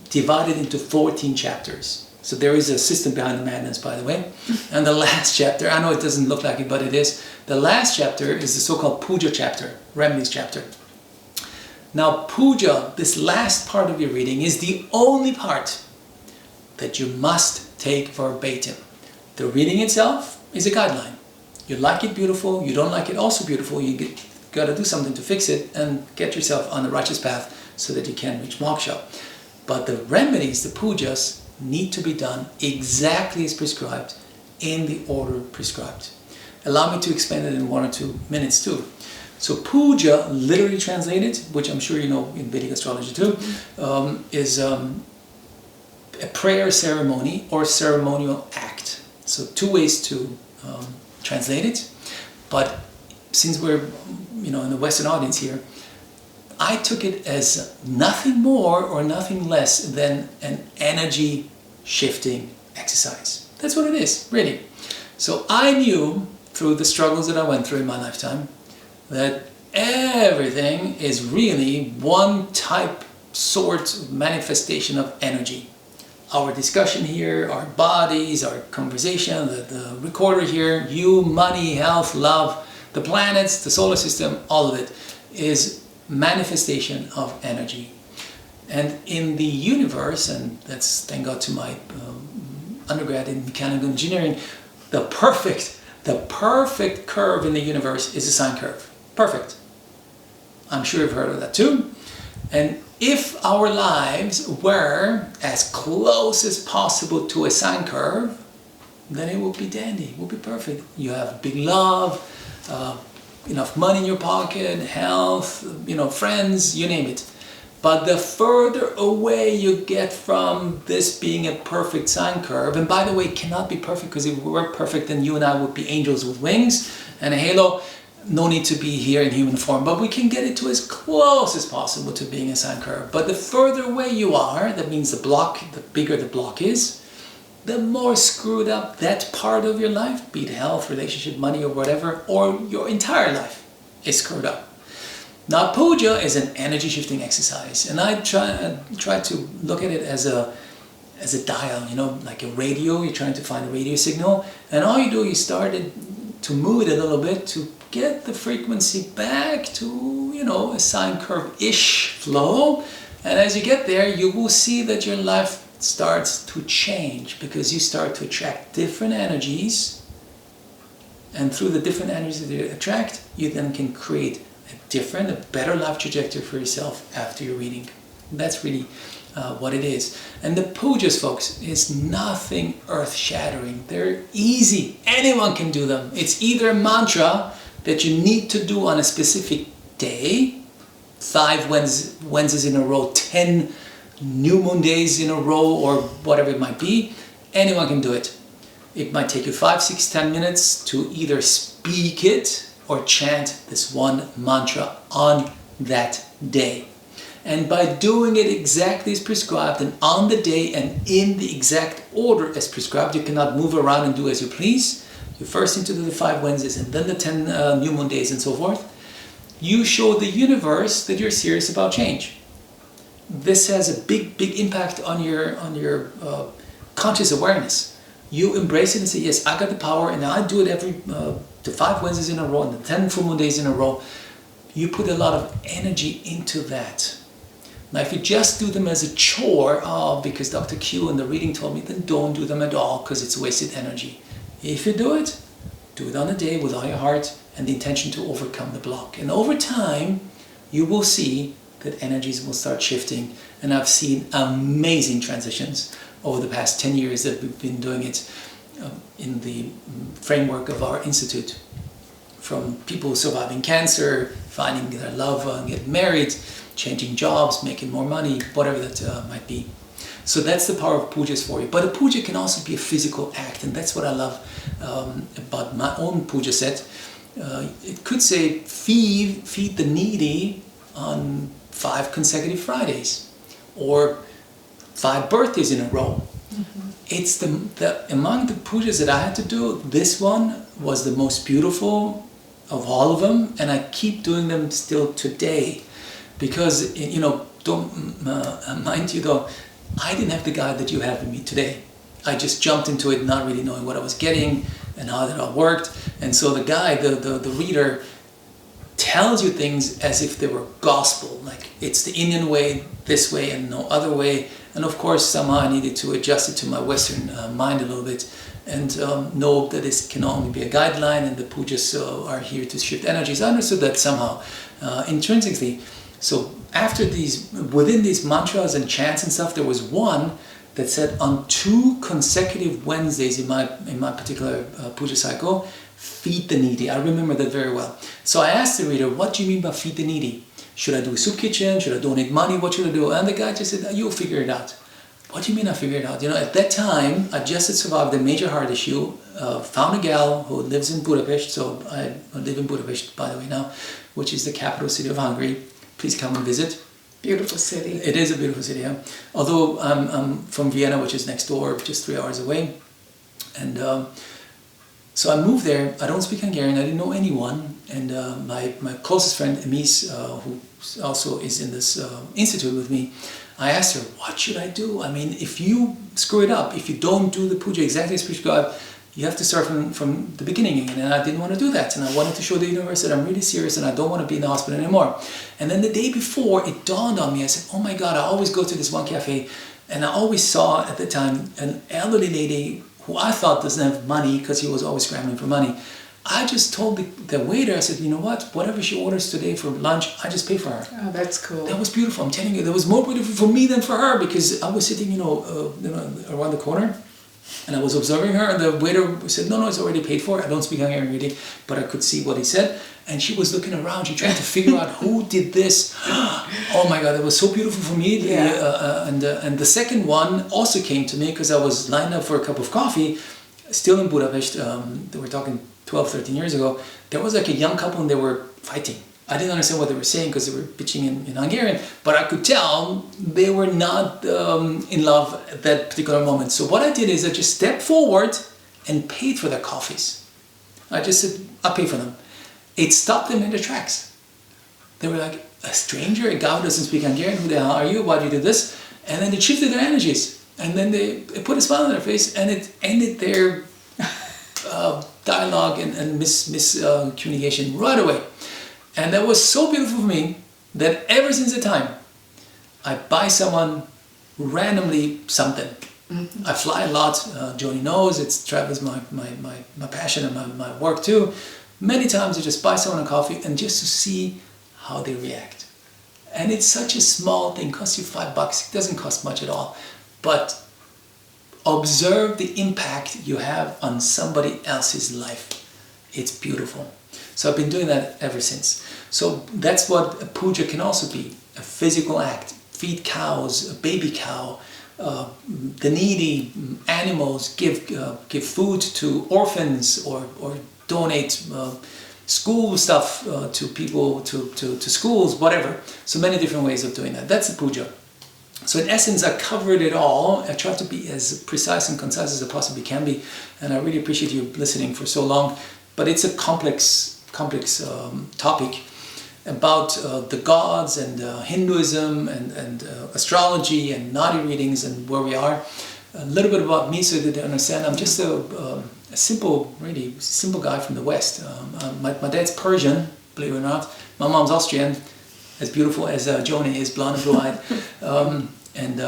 divided into 14 chapters. So there is a system behind the madness, by the way. And the last chapter, I know it doesn't look like it, but it is. The last chapter is the so-called puja chapter, remedies chapter. Now puja, this last part of your reading, is the only part that you must take verbatim. The reading itself is a guideline. You like it, beautiful. You don't like it, also beautiful. You got to do something to fix it and get yourself on the righteous path so that you can reach moksha. But the remedies, the pujas, need to be done exactly as prescribed in the order prescribed. Allow me to explain it in 1 or 2 minutes too. So puja, literally translated, which I'm sure you know in Vedic astrology too, is a prayer ceremony or ceremonial act. So 2 ways to translate it, but since we're in the Western audience here, I took it as nothing more or nothing less than an energy shifting exercise. That's what it is, really. So I knew through the struggles that I went through in my lifetime that everything is really one type, sort of manifestation of energy. Our discussion here, our bodies, our conversation, the recorder here, you, money, health, love, the planets, the solar system, all of it is manifestation of energy. And in the universe, and that's thank God to my undergrad in mechanical engineering, the perfect curve in the universe is a sine curve. Perfect. I'm sure you've heard of that too. And if our lives were as close as possible to a sine curve, then it will be dandy, it will be perfect. You have big love, enough money in your pocket, health, friends, you name it. But the further away you get from this being a perfect sine curve, and by the way, it cannot be perfect, because if we were perfect, then you and I would be angels with wings and a halo. No need to be here in human form, but we can get it to as close as possible to being a sine curve. But the further away you are, that means the bigger the block is, the more screwed up that part of your life, be it health, relationship, money, or whatever, or your entire life is screwed up. Now puja is an energy shifting exercise, and I try to look at it as a dial, like a radio. You're trying to find a radio signal, and all you do is start to move it a little bit to get the frequency back to a sine curve-ish flow. And as you get there, you will see that your life starts to change, because you start to attract different energies And through the different energies that you attract, you then can create a better life trajectory for yourself after your reading. That's really what it is. And the pujas, folks, is nothing earth-shattering. They're easy. Anyone can do them. It's either a mantra that you need to do on a specific day, 5 Wednesdays in a row, 10 new moon days in a row, or whatever it might be. Anyone can do it. It might take you 5, 6, 10 minutes to either speak it or chant this one mantra on that day. And by doing it exactly as prescribed and on the day and in the exact order as prescribed, you cannot move around and do as you please. You first need to do the 5 Wednesdays and then the 10 new moon days and so forth. You show the universe that you're serious about change. This has a big impact on your conscious awareness. You embrace it and say, yes, I got the power, and I do it every the 5 Wednesdays in a row and the 10 full moon days in a row. You put a lot of energy into that. Now, if you just do them as a chore, because Dr. Q in the reading told me, then don't do them at all, because it's wasted energy. If you do it on a day with all your heart and the intention to overcome the block. And over time, you will see that energies will start shifting. And I've seen amazing transitions over the past 10 years that we've been doing it in the framework of our institute. From people surviving cancer, finding their love, getting married, changing jobs, making more money, whatever that might be. So that's the power of pujas for you. But a puja can also be a physical act, and that's what I love about my own puja set. It could say, feed the needy on 5 consecutive Fridays, or 5 birthdays in a row. Mm-hmm. It's among the pujas that I had to do, this one was the most beautiful of all of them, and I keep doing them still today. Because, don't mind you though, I didn't have the guide that you have with me today. I just jumped into it not really knowing what I was getting and how that all worked. And so the guide, the reader, tells you things as if they were gospel. Like, it's the Indian way, this way, and no other way. And of course, somehow I needed to adjust it to my Western mind a little bit. And know that this can only be a guideline, and the pujas are here to shift energies. I understood that somehow, intrinsically. So after within these mantras and chants and stuff, there was one that said on 2 consecutive Wednesdays in my particular puja cycle, feed the needy. I remember that very well. So I asked the reader, what do you mean by feed the needy? Should I do a soup kitchen? Should I donate money? What should I do? And the guy just said, you'll figure it out. What do you mean I figure it out? At that time, I just had survived a major heart issue, found a gal who lives in Budapest. So I live in Budapest, by the way, now, which is the capital city of Hungary. Please come and visit. Beautiful city. It is a beautiful city, yeah. Although I'm from Vienna, which is next door, just 3 hours away. And so I moved there. I don't speak Hungarian. I didn't know anyone. And my closest friend, Emis, who also is in this institute with me, I asked her, what should I do? I mean, if you screw it up, if you don't do the puja exactly as prescribed, you have to start from the beginning again. And I didn't want to do that. And I wanted to show the universe that I'm really serious and I don't want to be in the hospital anymore. And then the day before, it dawned on me. I said, oh my God, I always go to this one cafe. And I always saw at the time an elderly lady who I thought doesn't have money because he was always scrambling for money. I just told the waiter, I said, you know what, whatever she orders today for lunch, I just pay for her. Oh, that's cool. That was beautiful. I'm telling you, that was more beautiful for me than for her, because I was sitting, around the corner and I was observing her, and the waiter said, no, it's already paid for. I don't speak Hungarian really, but I could see what he said. And she was looking around, she tried to figure out who did this. Oh my God, it was so beautiful for me. Yeah. And the second one also came to me because I was lined up for a cup of coffee, still in Budapest. They were talking 12, 13 years ago. There was like a young couple and they were fighting. I didn't understand what they were saying because they were bitching in Hungarian, but I could tell they were not in love at that particular moment. So what I did is I just stepped forward and paid for their coffees. I just said, I'll pay for them. It stopped them in their tracks. They were like, a stranger, a guy who doesn't speak Hungarian, who the hell are you? Why do you do this? And then it shifted their energies. And then they put a smile on their face, and it ended their dialogue and miscommunication right away. And that was so beautiful for me that ever since the time, I buy someone randomly something. I fly a lot. Joni knows it's travels my passion and my work too. Many times I just buy someone a coffee and just to see how they react. And it's such a small thing, costs you $5. It doesn't cost much at all. But observe the impact you have on somebody else's life. It's beautiful. So I've been doing that ever since. So that's what a puja can also be, a physical act. Feed cows, a baby cow, the needy animals, give food to orphans or donate school stuff to people, to schools, whatever. So many different ways of doing that. That's a puja. So in essence, I covered it all. I tried to be as precise and concise as I possibly can be, and I really appreciate you listening for so long. But it's a complex topic about the gods and Hinduism and astrology and Nadi readings and where we are. A little bit about me so that they understand. I'm just a simple, really simple guy from the West. My dad's Persian, believe it or not. My mom's Austrian, as beautiful as Joni is, blonde and blue-eyed. And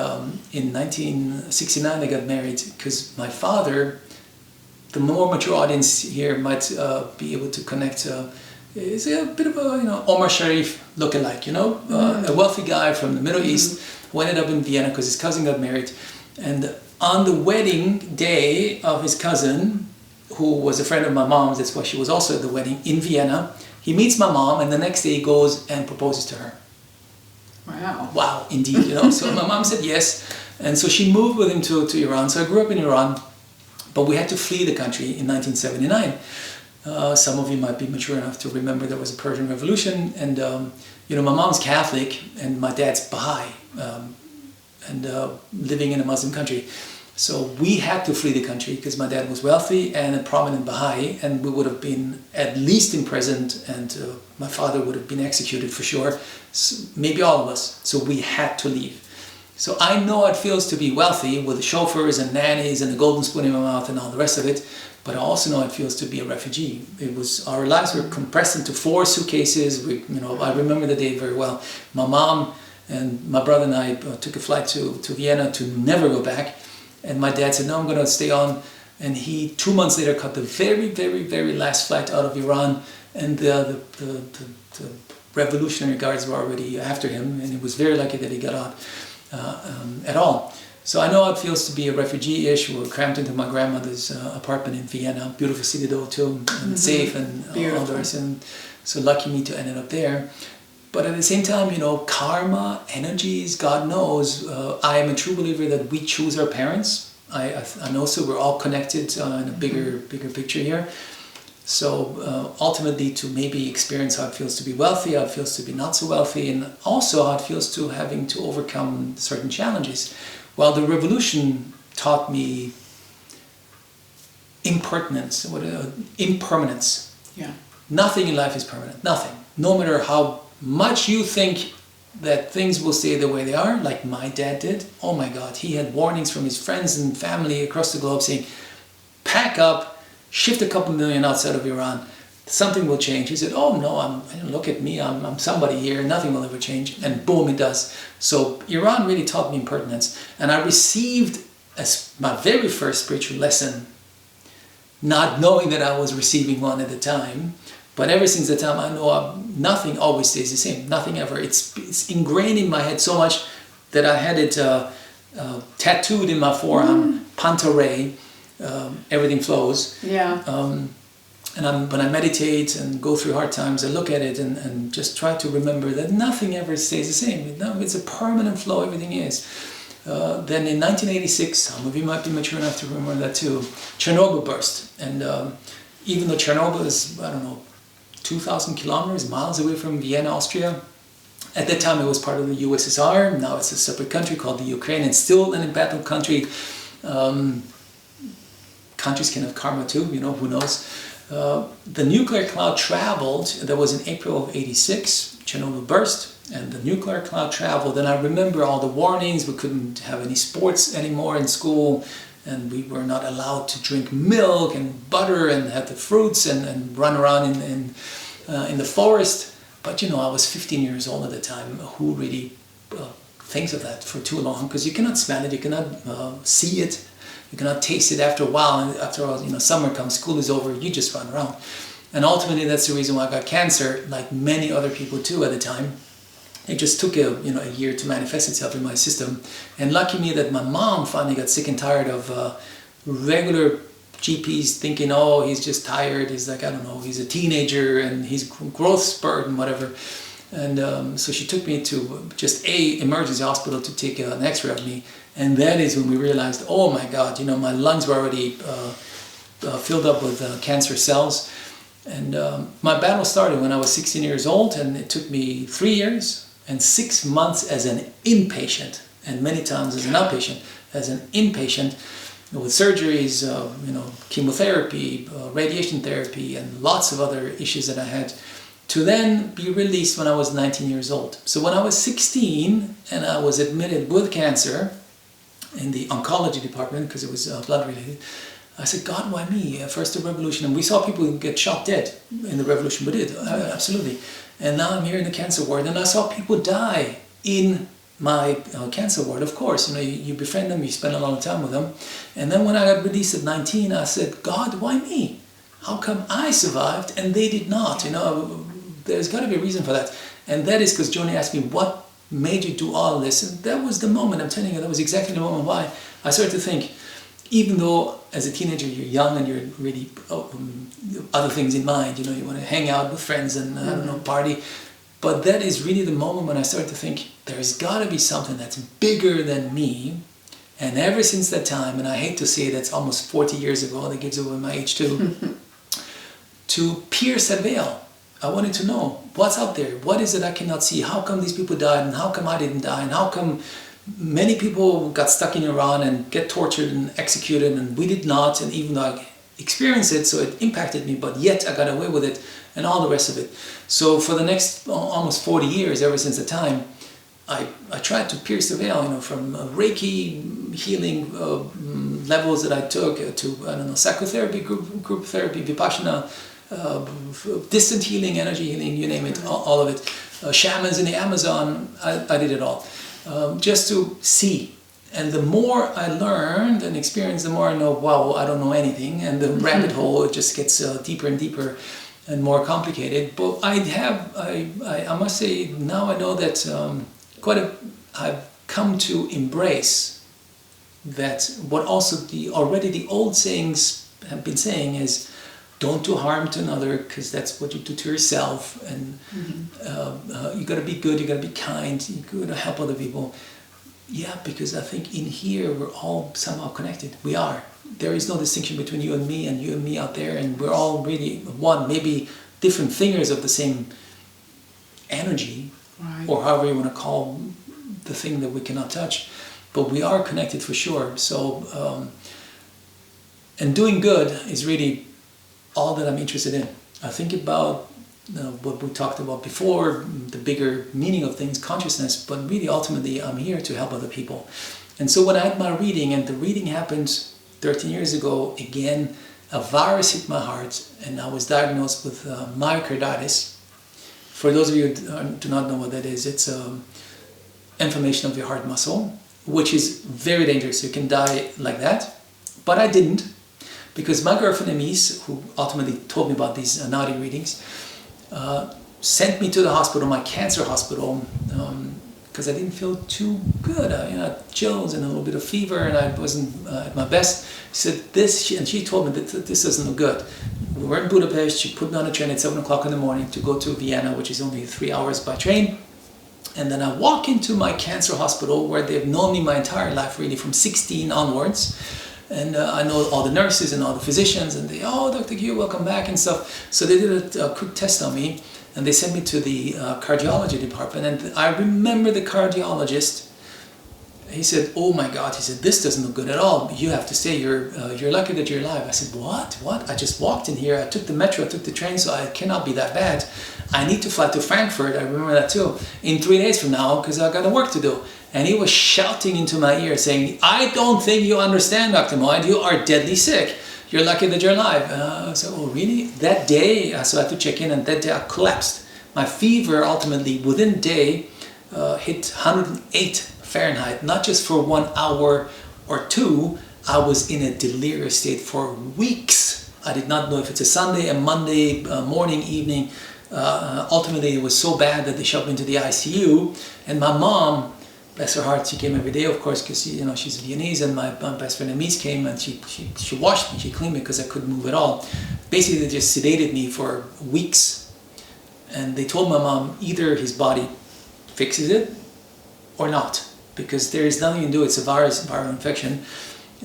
in 1969 they got married because my father, the more mature audience here might be able to connect, is a bit of a Omar Sharif lookalike, a wealthy guy from the Middle East who ended up in Vienna because his cousin got married. And on the wedding day of his cousin, who was a friend of my mom's, that's why she was also at the wedding in Vienna, he meets my mom and the next day he goes and proposes to her. Wow. Wow, indeed, So my mom said yes. And so she moved with him to Iran. So I grew up in Iran, but we had to flee the country in 1979. Some of you might be mature enough to remember there was a Persian Revolution. And, my mom's Catholic and my dad's Baha'i. And living in a Muslim country. So we had to flee the country because my dad was wealthy and a prominent Baha'i, and we would have been at least imprisoned, and my father would have been executed for sure, so maybe all of us. So we had to leave. So I know how it feels to be wealthy with chauffeurs and nannies and the golden spoon in my mouth and all the rest of it, but I also know how it feels to be a refugee. Our lives were compressed into 4 suitcases. I remember the day very well. My mom and my brother and I took a flight to Vienna to never go back. And my dad said, no, I'm going to stay on. And he, 2 months later, caught the very, very, very last flight out of Iran. And the revolutionary guards were already after him. And he was very lucky that he got out at all. So I know how it feels to be a refugee-ish. We were cramped into my grandmother's apartment in Vienna. Beautiful city though, too. And safe and all the rest. And so lucky me to end up there. But at the same time, karma, energies, God knows, I am a true believer that we choose our parents. I know, so we're all connected in a bigger picture here. So ultimately to maybe experience how it feels to be wealthy, how it feels to be not so wealthy, and also how it feels to having to overcome certain challenges. Well, the revolution taught me impermanence. Yeah. Nothing in life is permanent, nothing. No matter how much you think that things will stay the way they are, like my dad did. Oh my God, he had warnings from his friends and family across the globe saying, pack up, shift a couple million outside of Iran, something will change. He said, oh no, look at me, I'm somebody here, nothing will ever change. And boom, it does. So Iran really taught me impermanence. And I received as my very first spiritual lesson, not knowing that I was receiving one at the time. But ever since that time, I know nothing always stays the same. Nothing ever. It's ingrained in my head so much that I had it tattooed in my forearm. Panta Re, everything flows. Yeah. And when I meditate and go through hard times, I look at it and just try to remember that nothing ever stays the same. It's a permanent flow. Everything is. Then in 1986, some of you might be mature enough to remember that too. Chernobyl burst, and even though Chernobyl is 2,000 miles away from Vienna, Austria. At that time it was part of the USSR, now it's a separate country called the Ukraine, and still an embattled country. Countries can have karma too, who knows. The nuclear cloud traveled, that was in April of 86, Chernobyl burst, and the nuclear cloud traveled, and I remember all the warnings, we couldn't have any sports anymore in school, and we were not allowed to drink milk and butter and have the fruits and run around in the forest. But I was 15 years old at the time. Who really think of that for too long, because you cannot smell it, you cannot see it, you cannot taste it after a while. And after all, summer comes, school is over, you just run around. And ultimately, that's the reason why I got cancer, like many other people too at the time. It just took a year to manifest itself in my system. And lucky me that my mom finally got sick and tired of regular GPs thinking, oh, he's just tired, he's like, I don't know, he's a teenager and he's growth spurt and whatever. And so she took me to just a emergency hospital to take an x-ray of me. And that is when we realized, oh my God, my lungs were already filled up with cancer cells. And my battle started when I was 16 years old, and it took me 3 years and 6 months as an inpatient, and many times as an outpatient. As an inpatient, with surgeries, chemotherapy, radiation therapy, and lots of other issues that I had, to then be released when I was 19 years old. So when I was 16 and I was admitted with cancer in the oncology department, because it was blood related, I said, God, why me? First the revolution, and we saw people get shot dead in the revolution. We did, absolutely. And now I'm here in the cancer ward, and I saw people die in my cancer ward. Of course, you befriend them, you spend a lot of time with them. And then when I got released at 19, I said, God, why me? How come I survived and they did not? There's got to be a reason for that. And that is because Joni asked me, what made you do all this? And that was the moment, I'm telling you, that was exactly the moment why I started to think, even though as a teenager you're young and you're really other things in mind, you want to hang out with friends and I don't know, party, but that is really the moment when I started to think there's got to be something that's bigger than me. And ever since that time, and I hate to say that's almost 40 years ago, that gives away my age too, to pierce that veil. I wanted to know what's out there, what is it I cannot see, how come these people died and how come I didn't die, and how come many people got stuck in Iran and get tortured and executed and we did not, and even though I experienced it, so it impacted me, but yet I got away with it, and all the rest of it. So for the next almost 40 years, ever since the time, I tried to pierce the veil, from Reiki healing levels that I took to, psychotherapy, group therapy, Vipassana, distant healing, energy healing, you name it, all of it. Shamans in the Amazon, I did it all. Just to see. And the more I learned and experienced, the more I know, wow, I don't know anything. And the rabbit hole, it just gets deeper and deeper and more complicated. But I must say, now I know that I've come to embrace that what also already the old sayings have been saying is, don't do harm to another, because that's what you do to yourself. And you got to be good, you got to be kind, you got to help other people. Yeah, because I think in here we're all somehow connected. We are. There is no distinction between you and me out there, and we're all really one, maybe different fingers of the same energy, right, or however you want to call the thing that we cannot touch. But we are connected for sure. So, and doing good is really all that I'm interested in. I think about what we talked about before, the bigger meaning of things, consciousness, but really ultimately I'm here to help other people. And so when I had my reading, and the reading happened 13 years ago, again, a virus hit my heart and I was diagnosed with myocarditis. For those of you who do not know what that is, it's inflammation of your heart muscle, which is very dangerous. You can die like that, but I didn't. Because my girlfriend Emise, who ultimately told me about these Nadi readings, sent me to the hospital, my cancer hospital, because I didn't feel too good. I had chills and a little bit of fever, and I wasn't at my best. She said and she told me that this doesn't look good. We were in Budapest. She put me on a train at 7 o'clock in the morning to go to Vienna, which is only 3 hours by train. And then I walk into my cancer hospital, where they've known me my entire life, really from 16 onwards. And I know all the nurses and all the physicians, and they, oh, Dr. Q, welcome back and stuff. So they did a quick test on me, and they sent me to the cardiology department. And I remember the cardiologist, he said, oh my God, he said, this doesn't look good at all. You have to stay, you're lucky that you're alive. I said, what? I just walked in here, I took the metro, I took the train, so I cannot be that bad. I need to fly to Frankfurt, I remember that too, in 3 days from now, because I got work to do. And he was shouting into my ear saying, I don't think you understand, Dr. Moyd, you are deadly sick. You're lucky that you're alive. I said, oh, really? That day, so I had to check in, and that day I collapsed. My fever ultimately, within a day, hit 108 Fahrenheit, not just for 1 hour or two. I was in a delirious state for weeks. I did not know if it's a Sunday, a Monday, morning, evening. Ultimately, it was so bad that they shoved me into the ICU. And my mom, bless her heart, she came every day, of course, because she's Viennese, and my best friend Amis came, and she washed me, she cleaned me because I couldn't move at all. Basically, they just sedated me for weeks. And they told my mom, either his body fixes it or not, because there is nothing you can do. It's a viral infection.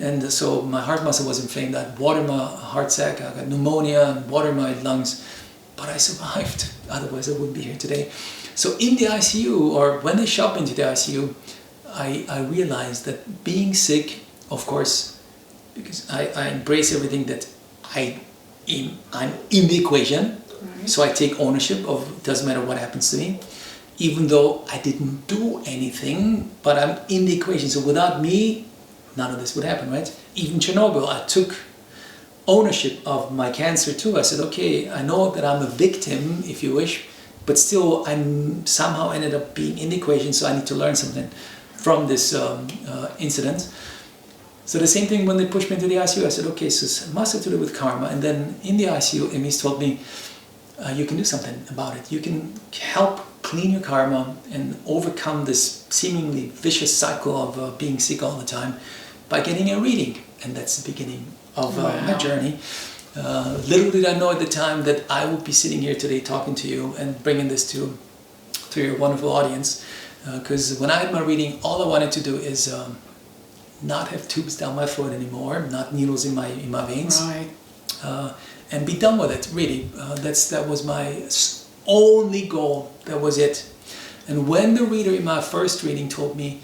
And so my heart muscle was inflamed. I'd water my heart sac, I got pneumonia, and water my lungs, but I survived. Otherwise, I wouldn't be here today. So in the ICU, or when they shoved me into the ICU, I realized that being sick, of course, because I embrace everything that I'm in the equation, right. So I take ownership of, it doesn't matter what happens to me, even though I didn't do anything, but I'm in the equation. So without me, none of this would happen, right? Even Chernobyl, I took ownership of my cancer too. I said, okay, I know that I'm a victim, if you wish, but still I'm somehow ended up being in the equation, so I need to learn something from this incident. So the same thing when they pushed me into the ICU, I said, okay, so it must have to do with karma. And then in the ICU, Emis told me, you can do something about it. You can help clean your karma and overcome this seemingly vicious cycle of being sick all the time by getting a reading. And that's the beginning of my journey. Little did I know at the time that I would be sitting here today talking to you and bringing this to your wonderful audience. Because when I had my reading, all I wanted to do is not have tubes down my throat anymore, not needles in my veins, right. And be done with it. Really, that was my only goal. That was it. And when the reader in my first reading told me,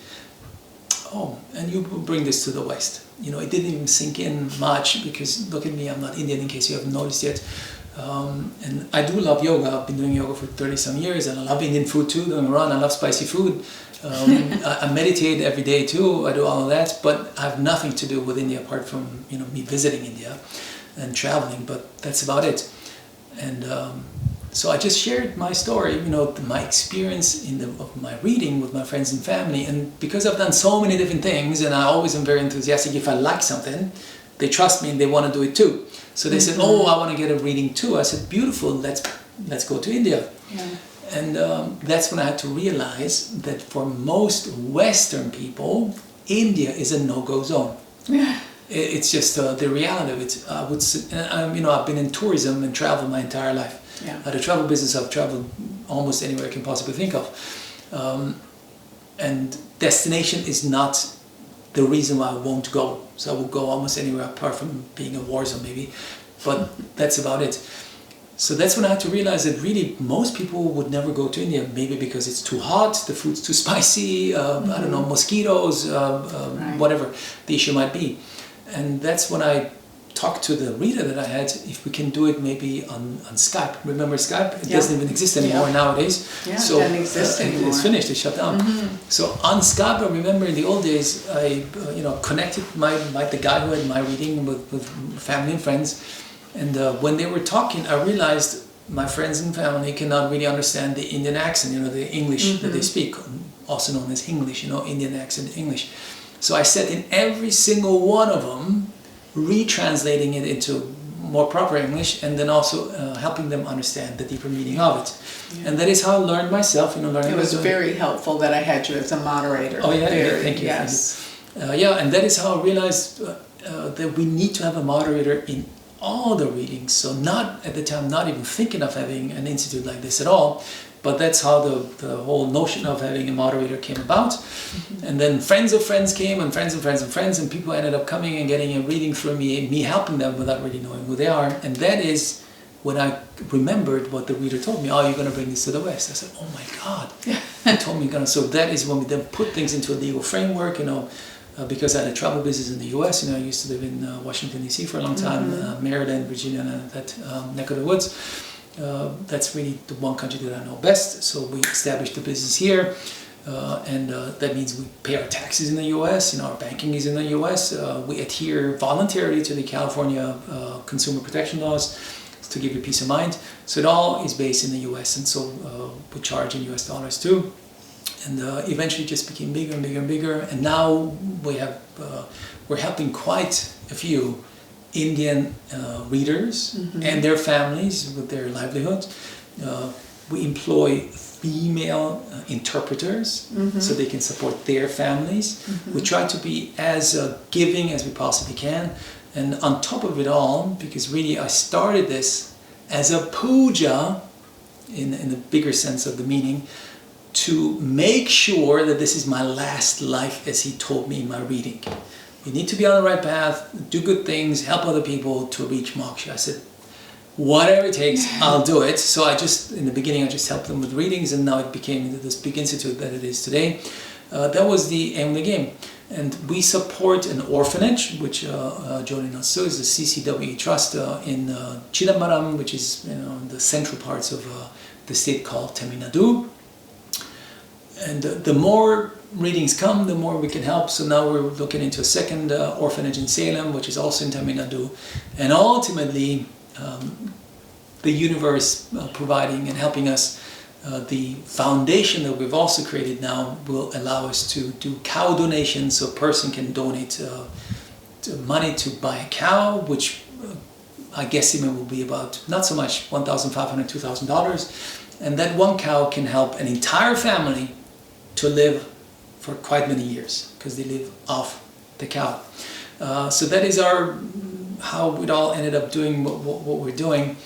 "Oh, and you bring this to the West," it didn't even sink in much, because look at me, I'm not Indian, in case you haven't noticed yet. And I do love yoga. I've been doing yoga for 30-some years, and I love Indian food too. Don't get me wrong, I love spicy food. I meditate every day too. I do all of that, but I have nothing to do with India apart from me visiting India and traveling. But that's about it. And so I just shared my story, my experience of my reading with my friends and family. And because I've done so many different things, and I always am very enthusiastic, if I like something, they trust me and they want to do it too. So they said, "Oh, I want to get a reading too." I said, "Beautiful, let's go to India." Yeah. And that's when I had to realize that for most Western people, India is a no-go zone. Yeah. It's just the reality of it. I've been in tourism and travel my entire life. Yeah. The travel business, I've traveled almost anywhere I can possibly think of. And destination is not the reason why I won't go. So I will go almost anywhere apart from being a war zone maybe. But that's about it. So that's when I had to realize that really most people would never go to India, maybe because it's too hot, the food's too spicy, I don't know, mosquitoes, right. Whatever the issue might be. And that's when I talked to the reader that I had, if we can do it maybe on Skype. Remember Skype? It doesn't even exist anymore nowadays. Yeah, so, it doesn't exist anymore. It's finished, it's shut down. So on Skype, I remember in the old days, I connected the guy who had my reading with family and friends. And when they were talking, I realized my friends and family cannot really understand the Indian accent, the English that they speak, also known as English, Indian accent English. So I sat in every single one of them, retranslating it into more proper English, and then also helping them understand the deeper meaning of it. Yeah. And that is how I learned myself, learning. It was very helpful that I had you as a moderator. Oh yeah, very, thank you. Yes. Thank you. And that is how I realized that we need to have a moderator in all the readings. So at the time, not even thinking of having an institute like this at all, but that's how the whole notion of having a moderator came about. And then friends of friends came, and friends of friends of friends, and people ended up coming and getting a reading from me helping them without really knowing who they are. And that is when I remembered what the reader told me, "Oh, you're going to bring this to the West." I said, "Oh my God." He told me, so that is when we then put things into a legal framework, because I had a travel business in the US. I used to live in Washington, D.C. for a long time, Maryland, Virginia, and that neck of the woods. That's really the one country that I know best. So we established the business here, and that means we pay our taxes in the US. Our banking is in the US. We adhere voluntarily to the California consumer protection laws to give you peace of mind. So it all is based in the US, and so we charge in US dollars too. and eventually it just became bigger and bigger and bigger. And now we're helping quite a few Indian readers and their families with their livelihood. We employ female interpreters so they can support their families. We try to be as giving as we possibly can. And on top of it all, because really I started this as a puja, in the bigger sense of the meaning, to make sure that this is my last life, as he told me in my reading. You need to be on the right path, do good things, help other people to reach moksha. I said, whatever it takes, I'll do it. So in the beginning, I just helped them with readings, and now it became this big institute that it is today. That was the aim of the game. And we support an orphanage, which Joni knows, so is the CCWE Trust in Chidambaram, which is in the central parts of the state called Tamil Nadu. And the more readings come, the more we can help. So now we're looking into a second orphanage in Salem, which is also in Tamil Nadu. And ultimately, the universe providing and helping us, the foundation that we've also created now will allow us to do cow donations, so a person can donate money to buy a cow, which I guesstimate will be about not so much $1,500, $2,000, and that one cow can help an entire family to live for quite many years because they live off the cow. So that is how it all ended up doing what we're doing.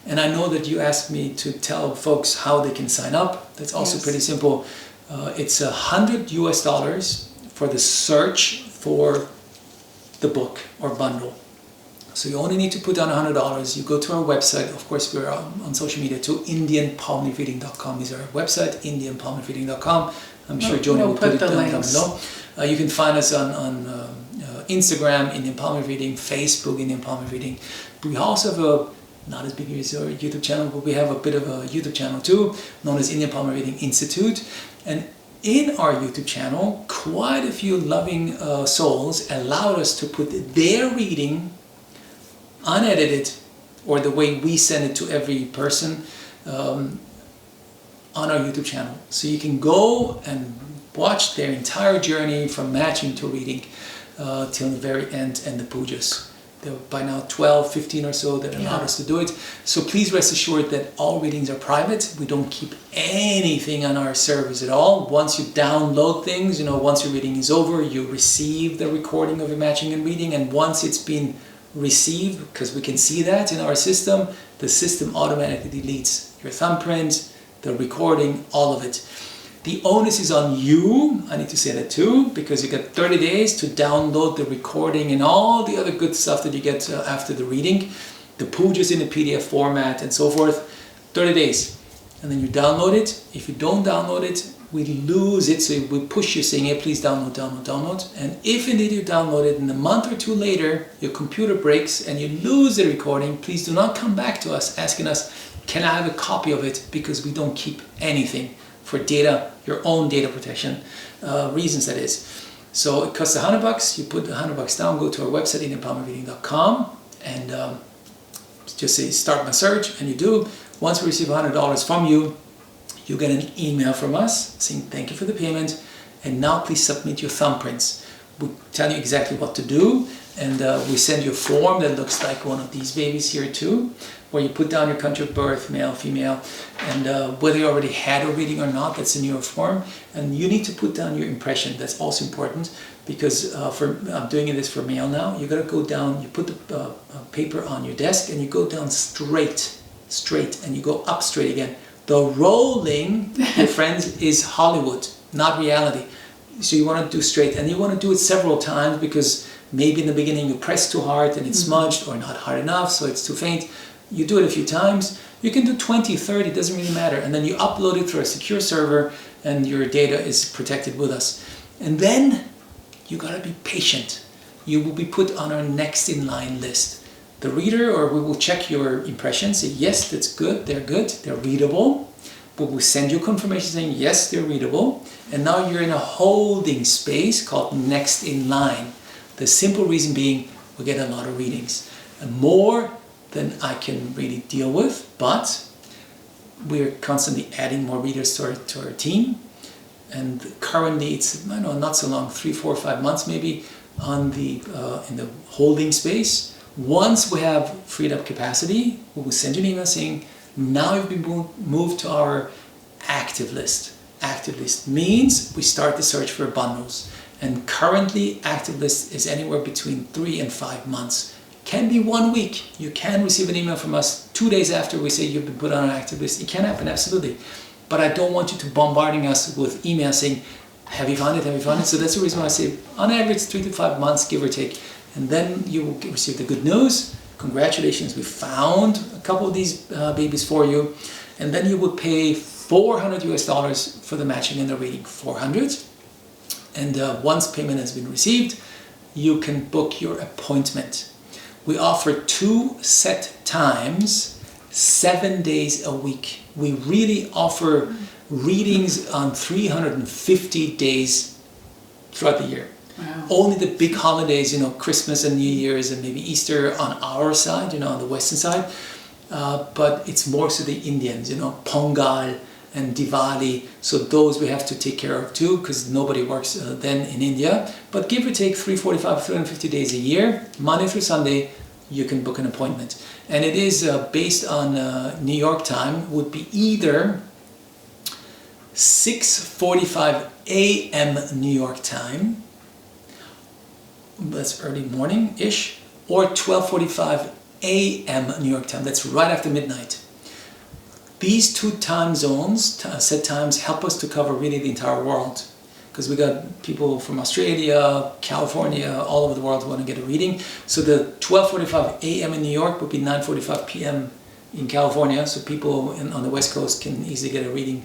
And I know that you asked me to tell folks how they can sign up. That's also pretty simple. It's $100 US for the search for the book or bundle. So you only need to put down $100. You go to our website. Of course, we're on social media too. IndianPalmleafreading.com is our website. IndianPalmleafreading.com. I'm sure Joni will put it down below. You can find us on Instagram, Indian Palm Leaf Reading, Facebook, Indian Palm Leaf Reading. We also have not as big as our YouTube channel, but we have a bit of a YouTube channel too, known as Indian Palm Reading Institute. And in our YouTube channel, quite a few loving souls allowed us to put their reading unedited, or the way we send it to every person, on our YouTube channel. So you can go and watch their entire journey from matching to reading till the very end, and the pujas. There are by now 12, 15 or so that allowed us to do it. So please rest assured that all readings are private. We don't keep anything on our servers at all. Once you download things, once your reading is over, you receive the recording of your matching and reading, and once it's been received, because we can see that in our system, the system automatically deletes your thumbprint, the recording, all of it. The onus is on you, I need to say that too, because you get 30 days to download the recording and all the other good stuff that you get after the reading, the pujas in a PDF format and so forth, 30 days. And then you download it. If you don't download it, we lose it, so we push you saying, hey, please download, download, download. And if indeed you download it and a month or two later, your computer breaks and you lose the recording, please do not come back to us asking us, can I have a copy of it? Because we don't keep anything for data, your own data protection reasons, that is. So it costs $100. You put the $100 down, go to our website, IndianPalmleafreading.com, and just say start my search, and you do. Once we receive $100 from you, you get an email from us saying thank you for the payment, and now please submit your thumbprints. We tell you exactly what to do, and we send you a form that looks like one of these babies here too, where you put down your country of birth, male, female, and whether you already had a reading or not, that's in your form. And you need to put down your impression. That's also important, because I'm doing this for male now. You got to go down, you put the paper on your desk, and you go down straight, and you go up straight again. The rolling, my friends, is Hollywood, not reality. So you want to do straight, and you want to do it several times, because maybe in the beginning you press too hard and it's smudged, or not hard enough, so it's too faint. You do it a few times. You can do 20, 30, it doesn't really matter. And then you upload it through a secure server, and your data is protected with us. And then you gotta be patient. You will be put on our next in line list. The reader, or we will check your impressions, say, yes, that's good, they're readable. But we'll send you confirmation saying, yes, they're readable. And now you're in a holding space called next in line. The simple reason being, we get a lot of readings. And more than I can really deal with, but we're constantly adding more readers to our team. and currently it's, I know, not so long, 3, 4, 5 months maybe on the in the holding space. Once we have freed up capacity, we will send you an email saying, now you've been moved to our active list. Active list means we start the search for bundles. And currently, active list is anywhere between 3 and 5 months. Can be 1 week. You can receive an email from us 2 days after we say you've been put on an active list. It can happen, absolutely. But I don't want you to bombarding us with emails saying, have you found it, have you found it? So that's the reason why I say, on average, 3 to 5 months, give or take. And then you will receive the good news. Congratulations, we found a couple of these babies for you. And then you will pay $400 US for the matching and the reading, 400. And once payment has been received, you can book your appointment. We offer 2 set times, 7 days a week. We really offer readings on 350 days throughout the year. Wow. Only the big holidays, you know, Christmas and New Year's and maybe Easter on our side, you know, on the western side. But it's more so the Indians, you know, Pongal and Diwali. So those we have to take care of too, because nobody works then in India. But give or take 345, 350 days a year, Monday through Sunday, you can book an appointment. And it is based on New York time, would be either 6:45 a.m. New York time, that's early morning-ish, or 12:45 a.m. New York time, that's right after midnight. These 2 time zones, set times, help us to cover really the entire world. Because we got people from Australia, California, all over the world who want to get a reading. So the 12:45 a.m. in New York would be 9:45 p.m. in California. So people on the West Coast can easily get a reading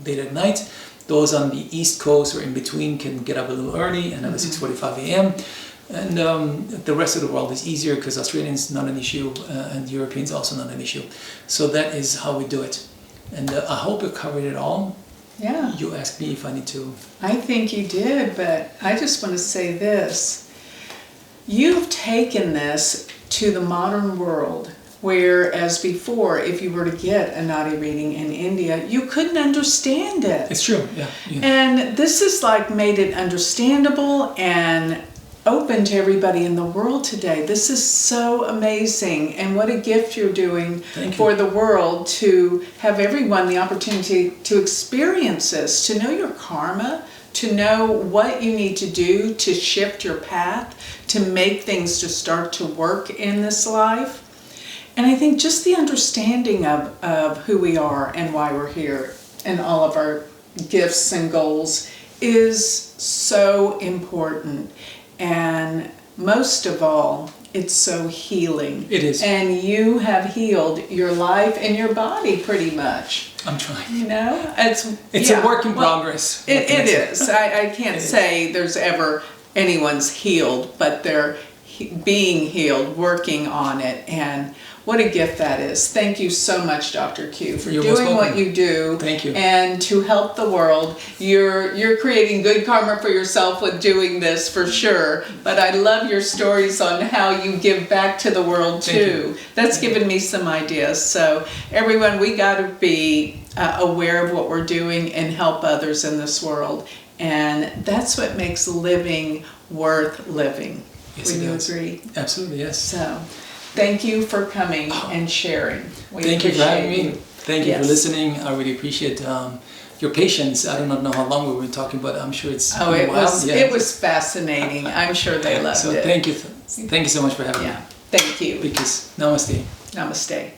late at night. Those on the East Coast or in between can get up a little early and have a 6:45 a.m. And the rest of the world is easier because Australians not an issue and Europeans also not an issue. So that is how we do it. And I hope I covered it all. Yeah. You asked me if I need to. I think you did, but I just want to say this. You've taken this to the modern world, whereas before, if you were to get a Nadi reading in India, you couldn't understand it. It's true, yeah. And this is like made it understandable and open to everybody in the world today. This is so amazing, and what a gift you're doing for the world to have everyone the opportunity to experience this, to know your karma, to know what you need to do to shift your path, to make things to start to work in this life. And I think just the understanding of who we are and why we're here and all of our gifts and goals is so important. And most of all, it's so healing. It is. And you have healed your life and your body pretty much. I'm trying. You know? It's a work in progress. It is. I can't say there's ever anyone's healed, but they're being healed, working on it. And what a gift that is. Thank you so much, Dr. Q, for doing what you do. Thank you. And to help the world. You're creating good karma for yourself with doing this for sure. But I love your stories on how you give back to the world too. That's given me some ideas. So everyone, we got to be aware of what we're doing and help others in this world. And that's what makes living worth living. Yes, Would you agree? Absolutely, yes. So, thank you for coming and sharing. Thank you for having me. Thank you for listening. I really appreciate your patience. I do not know how long we were talking, but I'm sure it's it was fascinating. I'm sure they loved it. So thank you so much for having me. Thank you. Because namaste. Namaste.